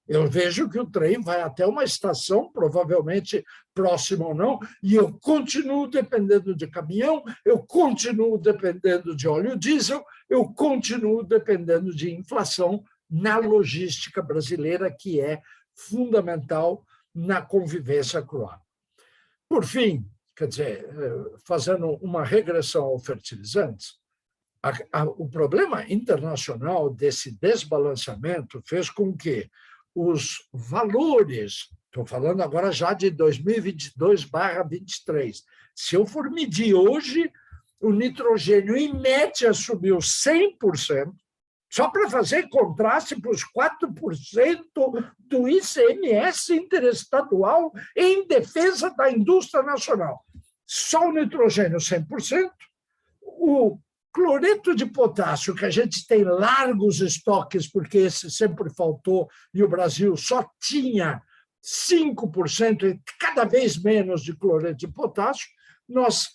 Eu vejo que o trem vai até uma estação, provavelmente próxima ou não, e eu continuo dependendo de caminhão, eu continuo dependendo de óleo diesel, eu continuo dependendo de inflação na logística brasileira, que é fundamental na convivência com o agro. Por fim, quer dizer, fazendo uma regressão ao fertilizantes, o problema internacional desse desbalanceamento fez com que os valores, estou falando agora já de 2022/23, se eu for medir hoje, o nitrogênio em média subiu 100%, só para fazer contraste para os 4% do ICMS interestadual em defesa da indústria nacional. Só o nitrogênio 100%, o cloreto de potássio, que a gente tem largos estoques, porque esse sempre faltou, e o Brasil só tinha 5% e cada vez menos de cloreto de potássio, nós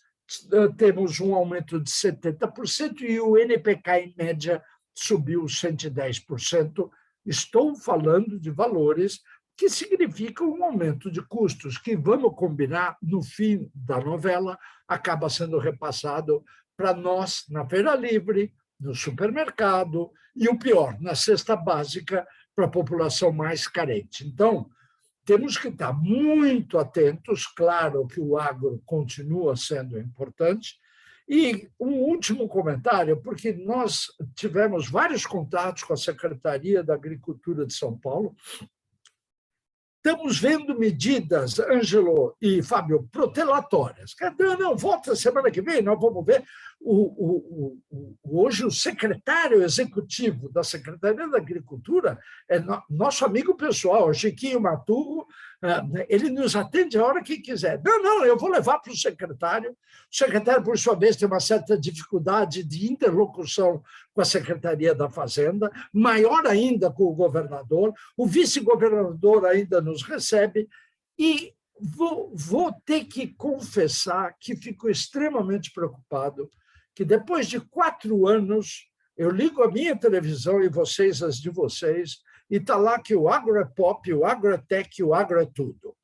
temos um aumento de 70% e o NPK, em média, subiu 110%. Estou falando de valores que significam um aumento de custos, que, vamos combinar, no fim da novela, acaba sendo repassado para nós na feira livre, no supermercado e, o pior, na cesta básica para a população mais carente. Então, temos que estar muito atentos, claro que o agro continua sendo importante. E um último comentário, porque nós tivemos vários contatos com a Secretaria da Agricultura de São Paulo. Estamos vendo medidas, Ângelo e Fábio, protelatórias. Não, volta semana que vem, nós vamos ver. Hoje, o secretário executivo da Secretaria da Agricultura é nosso amigo pessoal, Chiquinho Maturro. Ele nos atende a hora que quiser. Não, eu vou levar para o secretário. O secretário, por sua vez, tem uma certa dificuldade de interlocução com a Secretaria da Fazenda, maior ainda com o governador. O vice-governador ainda nos recebe. E vou ter que confessar que fico extremamente preocupado que depois de 4 anos eu ligo a minha televisão e vocês as de vocês e está lá que o agro é pop, o agro é tech, o agro é tudo.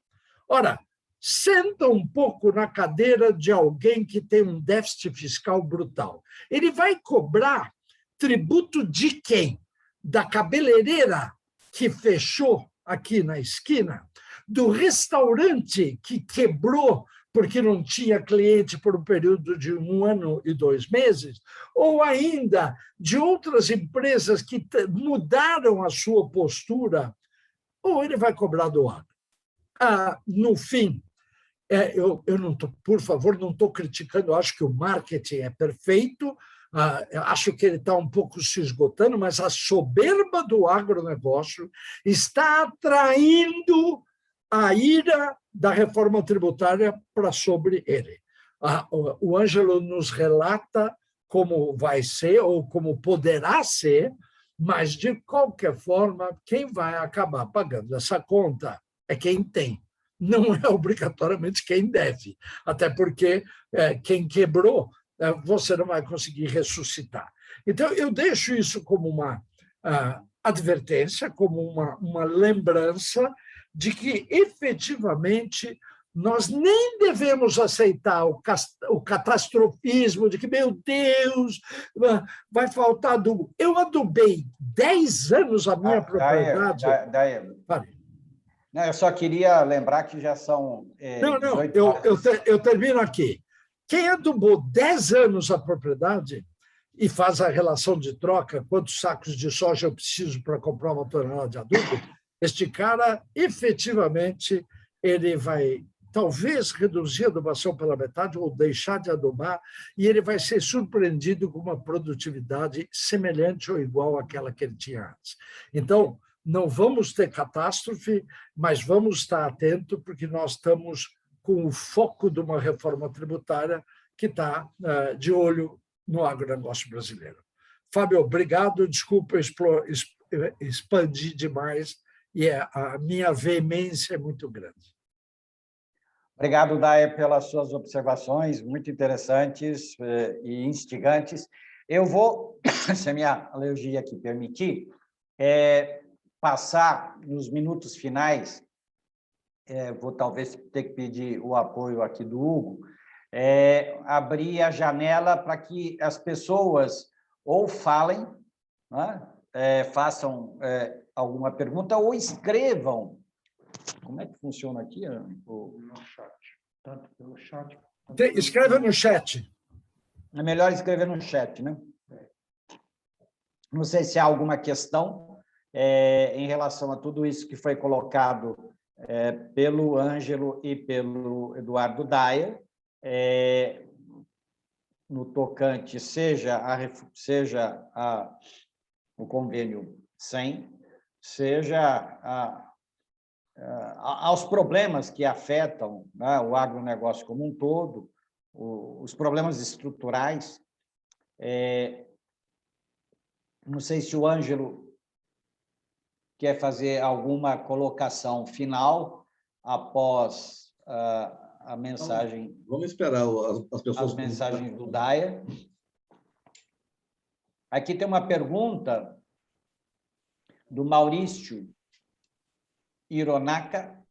Ora, senta um pouco na cadeira de alguém que tem um déficit fiscal brutal. Ele vai cobrar tributo de quem? Da cabeleireira que fechou aqui na esquina? Do restaurante que quebrou porque não tinha cliente por um período de 1 ano e 2 meses, ou ainda de outras empresas que mudaram a sua postura, ou ele vai cobrar do agro. No fim, eu não tô, por favor, não estou criticando, eu acho que o marketing é perfeito, acho que ele está um pouco se esgotando, mas a soberba do agronegócio está atraindo a ira da reforma tributária para sobre ele. O Ângelo nos relata como vai ser ou como poderá ser, mas, de qualquer forma, quem vai acabar pagando essa conta é quem tem. Não é obrigatoriamente quem deve, até porque quem quebrou, você não vai conseguir ressuscitar. Então, eu deixo isso como uma advertência, como uma lembrança de que, efetivamente, nós nem devemos aceitar o catastrofismo de que, meu Deus, vai faltar adubo. Eu adubei 10 anos a minha propriedade. Não, eu só queria lembrar que já são... eu termino aqui. Quem adubou 10 anos a propriedade e faz a relação de troca, quantos sacos de soja eu preciso para comprar uma tonelada de adubo, este cara, efetivamente, ele vai talvez reduzir a adubação pela metade ou deixar de adubar, e ele vai ser surpreendido com uma produtividade semelhante ou igual àquela que ele tinha antes. Então, não vamos ter catástrofe, mas vamos estar atentos, porque nós estamos com o foco de uma reforma tributária que está de olho no agronegócio brasileiro. Fábio, obrigado. Desculpa expandir demais, e a minha veemência é muito grande. Obrigado, Daia, pelas suas observações muito interessantes e instigantes. Eu vou, se a minha alergia aqui permitir, passar nos minutos finais, vou talvez ter que pedir o apoio aqui do Hugo, abrir a janela para que as pessoas ou falem, né, façam alguma pergunta ou escrevam. Como é que funciona aqui? No chat. Tanto pelo chat. Escreva no chat. É melhor escrever no chat, né? Não sei se há alguma questão em relação a tudo isso que foi colocado pelo Ângelo e pelo Eduardo Daia, no tocante seja o convênio 100, seja aos problemas que afetam, né, o agronegócio como um todo, os problemas estruturais. Não sei se o Ângelo quer fazer alguma colocação final após a mensagem. Vamos esperar as pessoas. As mensagens do Daia. Aqui tem uma pergunta do Maurício Hironaka.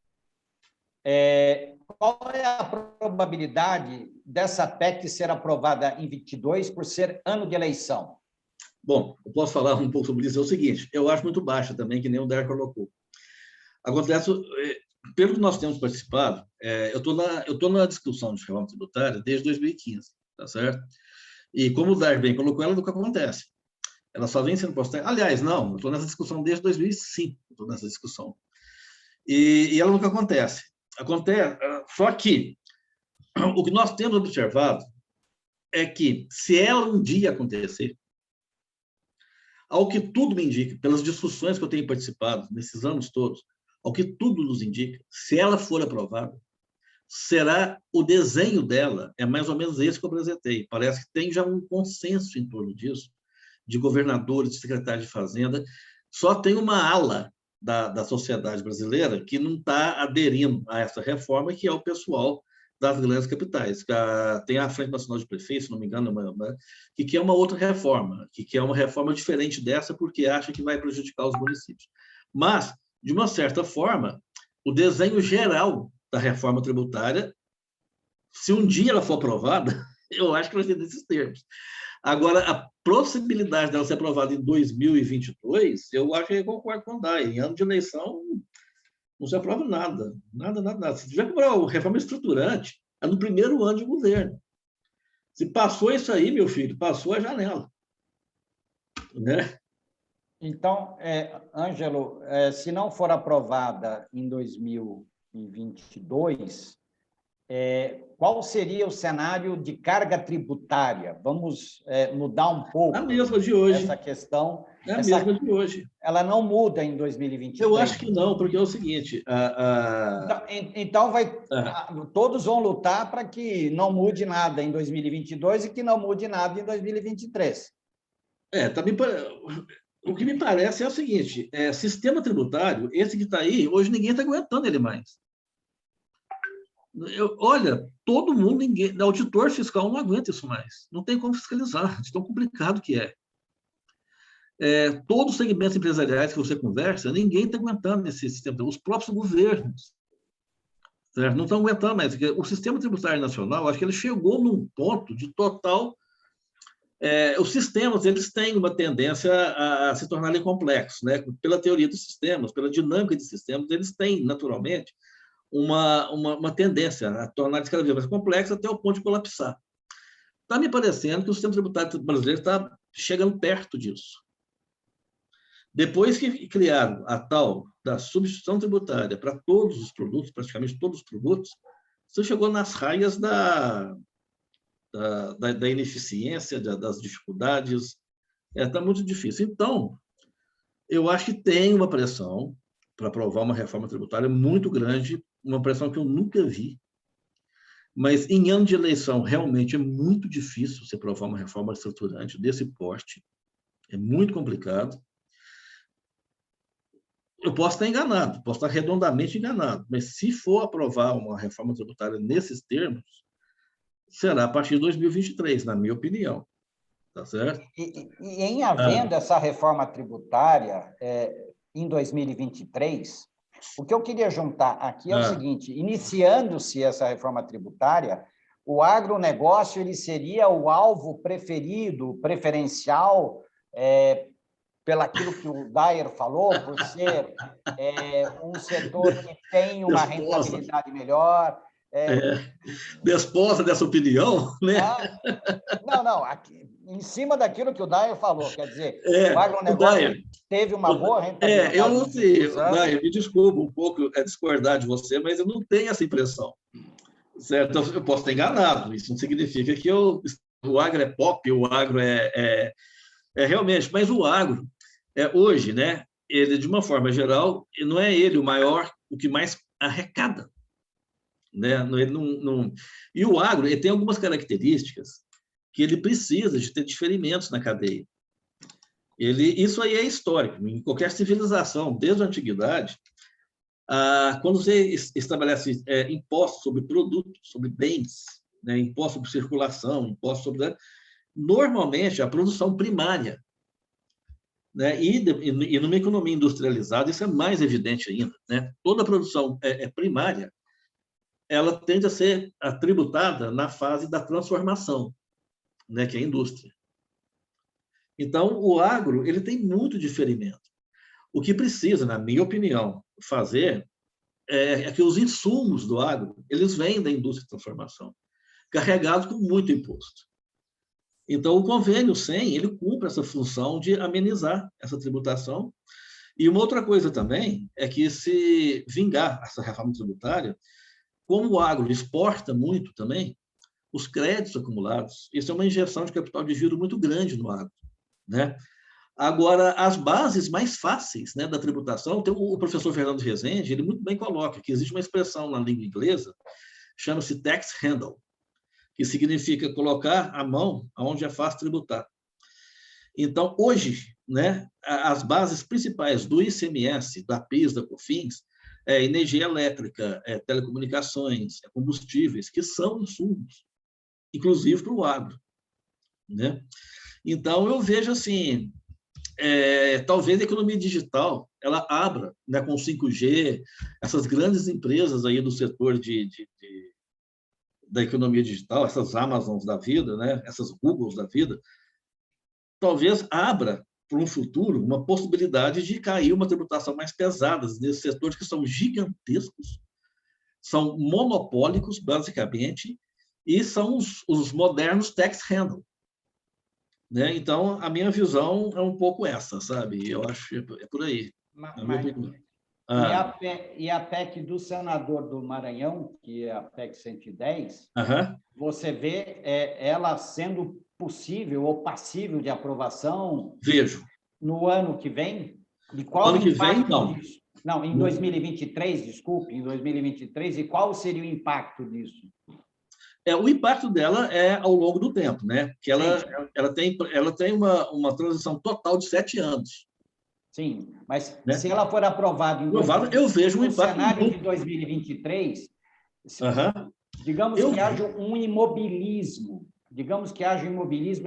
Qual é a probabilidade dessa PEC ser aprovada em 22 por ser ano de eleição? Bom, eu posso falar um pouco sobre isso. É o seguinte, eu acho muito baixa também, que nem o Der colocou. Acontece, pelo que nós temos participado, eu estou na discussão de reforma tributária desde 2015, tá certo? E como o Der bem colocou, ela nunca acontece. Ela só vem sendo postada. Aliás, não, eu estou nessa discussão desde 2005, estou nessa discussão. E ela nunca acontece. Só que o que nós temos observado é que, se ela um dia acontecer, ao que tudo me indica, pelas discussões que eu tenho participado nesses anos todos, ao que tudo nos indica, se ela for aprovada, será o desenho dela, é mais ou menos esse que eu apresentei. Parece que tem já um consenso em torno disso, de governadores, de secretários de Fazenda. Só tem uma ala da sociedade brasileira que não está aderindo a essa reforma, que é o pessoal das grandes capitais. Tem a Frente Nacional de Prefeitos, se não me engano, que quer uma outra reforma, que quer uma reforma diferente dessa, porque acha que vai prejudicar os municípios. Mas, de uma certa forma, o desenho geral da reforma tributária, se um dia ela for aprovada, eu acho que vai ser desses termos. Agora, a possibilidade dela ser aprovada em 2022, eu acho que eu concordo com o Dai. Em ano de eleição, não se aprova nada. Nada. Se tiver que aprovar uma reforma estruturante, é no primeiro ano de governo. Se passou isso aí, meu filho, passou a janela. Né? Então, Ângelo, se não for aprovada em 2022, qual seria o cenário de carga tributária? Vamos mudar um pouco a mesma de hoje. Essa questão. É a mesma de hoje. Ela não muda em 2023? Eu acho que não, porque é o seguinte... Então todos vão lutar para que não mude nada em 2022 e que não mude nada em 2023. O que me parece é o seguinte, sistema tributário, esse que está aí, hoje ninguém está aguentando ele mais. Olha, todo mundo, auditor fiscal não aguenta isso mais. Não tem como fiscalizar, de tão complicado que é. Todos os segmentos empresariais que você conversa, ninguém está aguentando esse sistema. Os próprios governos, certo? Não estão aguentando mais. O sistema tributário nacional, acho que ele chegou num ponto de total... os sistemas, eles têm uma tendência a se tornarem complexos, né? Pela teoria dos sistemas, pela dinâmica de sistemas, eles têm, naturalmente, uma tendência a tornar cada vez mais complexo até o ponto de colapsar. Está me parecendo que o sistema tributário brasileiro está chegando perto disso. Depois que criaram a tal da substituição tributária para todos os produtos, praticamente todos os produtos, você chegou nas raias da ineficiência, das dificuldades. Está muito difícil. Então, eu acho que tem uma pressão para aprovar uma reforma tributária muito grande, uma pressão que eu nunca vi. Mas, em ano de eleição, realmente é muito difícil você aprovar uma reforma estruturante desse porte. É muito complicado. Eu posso estar enganado, posso estar redondamente enganado, mas se for aprovar uma reforma tributária nesses termos, será a partir de 2023, na minha opinião. Tá certo? E em havendo essa reforma tributária em 2023, o que eu queria juntar aqui é o seguinte: iniciando-se essa reforma tributária, o agronegócio ele seria o alvo preferido, preferencial, pelaquilo que o Dayer falou, por ser um setor que tem uma rentabilidade melhor. Desposa dessa opinião, né? Não, aqui, em cima daquilo que o Dayer falou, quer dizer, o agronegócio teve uma boa rentabilidade. Eu não sei, Dayer, me desculpa um pouco discordar de você, mas eu não tenho essa impressão. Certo? Eu posso estar enganado, isso não significa que o agro é pop, o agro é realmente, mas o agro, hoje, né, ele, de uma forma geral, não é ele o maior, o que mais arrecada. Né? Ele não... E o agro ele tem algumas características que ele precisa de ter diferimentos na cadeia. Isso aí é histórico. Em qualquer civilização, desde a antiguidade, quando você estabelece impostos sobre produtos, sobre bens, né? Impostos sobre circulação, impostos sobre... Normalmente, a produção primária, né? E numa economia industrializada, isso é mais evidente ainda. Né? Toda a produção primária, ela tende a ser tributada na fase da transformação, né, que é a indústria. Então, o agro ele tem muito diferimento. O que precisa, na minha opinião, fazer é que os insumos do agro eles vêm da indústria de transformação, carregados com muito imposto. Então, o convênio 100 ele cumpre essa função de amenizar essa tributação. E uma outra coisa também é que, se vingar essa reforma tributária, como o agro exporta muito também, os créditos acumulados, isso é uma injeção de capital de giro muito grande no agro. Né? Agora, as bases mais fáceis, né, da tributação, tem o professor Fernando Rezende, ele muito bem coloca que existe uma expressão na língua inglesa, chama-se tax handle, que significa colocar a mão onde é fácil tributar. Então, hoje, né, as bases principais do ICMS, da PIS, da COFINS, energia elétrica, telecomunicações, combustíveis, que são insumos, inclusive para o agro. Né? Então, eu vejo assim, talvez a economia digital ela abra, né, com 5G, essas grandes empresas aí do setor da economia digital, essas Amazons da vida, né, essas Googles da vida, talvez abra para um futuro uma possibilidade de cair uma tributação mais pesada nesses setores que são gigantescos, são monopólicos, basicamente, e são os modernos tax handle. Né? Então, a minha visão é um pouco essa, sabe? Eu acho que é por aí. E a PEC do senador do Maranhão, que é a PEC 110, você vê ela sendo possível ou passível de aprovação? Vejo. No ano que vem? E qual ano que vem, não. Disso? Não, em 2023, desculpe, em 2023, e qual seria o impacto disso? O impacto dela é ao longo do tempo, né? Que ela tem uma transição total de 7 anos. Sim, mas né? Se ela for aprovada em eu vejo um impacto no cenário de 2023, digamos que haja um imobilismo,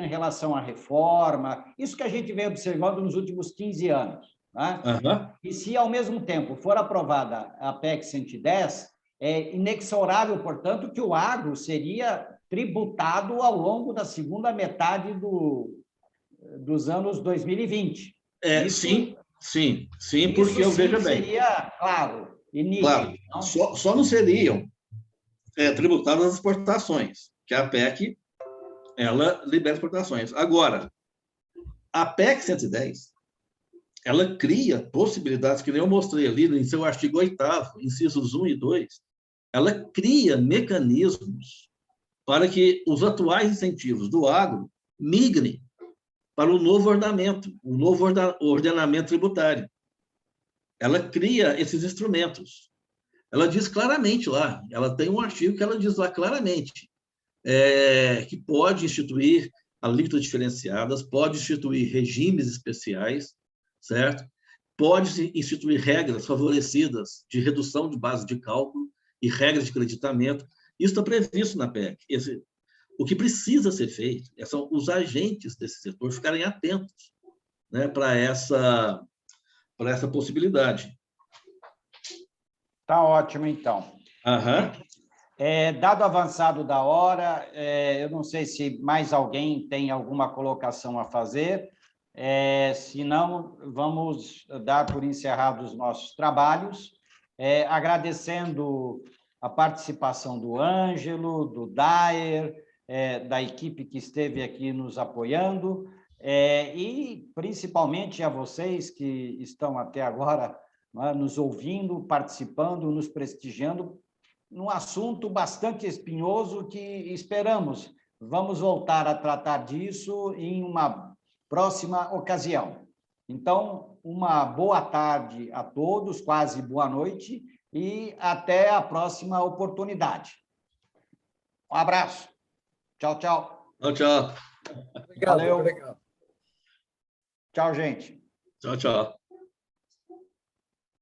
em relação à reforma, isso que a gente vem observando nos últimos 15 anos. Né? E se, ao mesmo tempo, for aprovada a PEC 110, é inexorável, portanto, que o agro seria tributado ao longo da segunda metade dos anos 2020. Sim, porque eu vejo bem. Seria, claro, claro. Só não seriam tributadas as exportações, que a PEC ela libera exportações. Agora, A PEC 110, ela cria possibilidades, que nem eu mostrei ali em seu artigo 8º, incisos 1 e 2, ela cria mecanismos para que os atuais incentivos do agro migrem para o novo ordenamento, o novo ordenamento tributário. Ela cria esses instrumentos. Ela diz claramente lá, ela tem um artigo que ela diz lá claramente, que pode instituir alíquotas diferenciadas, pode instituir regimes especiais, certo? Pode instituir regras favorecidas de redução de base de cálculo e regras de creditamento. Isso está previsto na PEC. O que precisa ser feito são os agentes desse setor ficarem atentos, né, para essa possibilidade. Tá ótimo, então. Aham. Dado avançado da hora, eu não sei se mais alguém tem alguma colocação a fazer, se não, vamos dar por encerrados os nossos trabalhos, agradecendo a participação do Ângelo, do Daer, da equipe que esteve aqui nos apoiando, e principalmente a vocês que estão até agora, né, nos ouvindo, participando, nos prestigiando, num assunto bastante espinhoso que esperamos. Vamos voltar a tratar disso em uma próxima ocasião. Então, uma boa tarde a todos, quase boa noite, e até a próxima oportunidade. Um abraço. Tchau, tchau. Tchau, tchau. Obrigado, Valeu. obrigado. Tchau, gente. Tchau, tchau.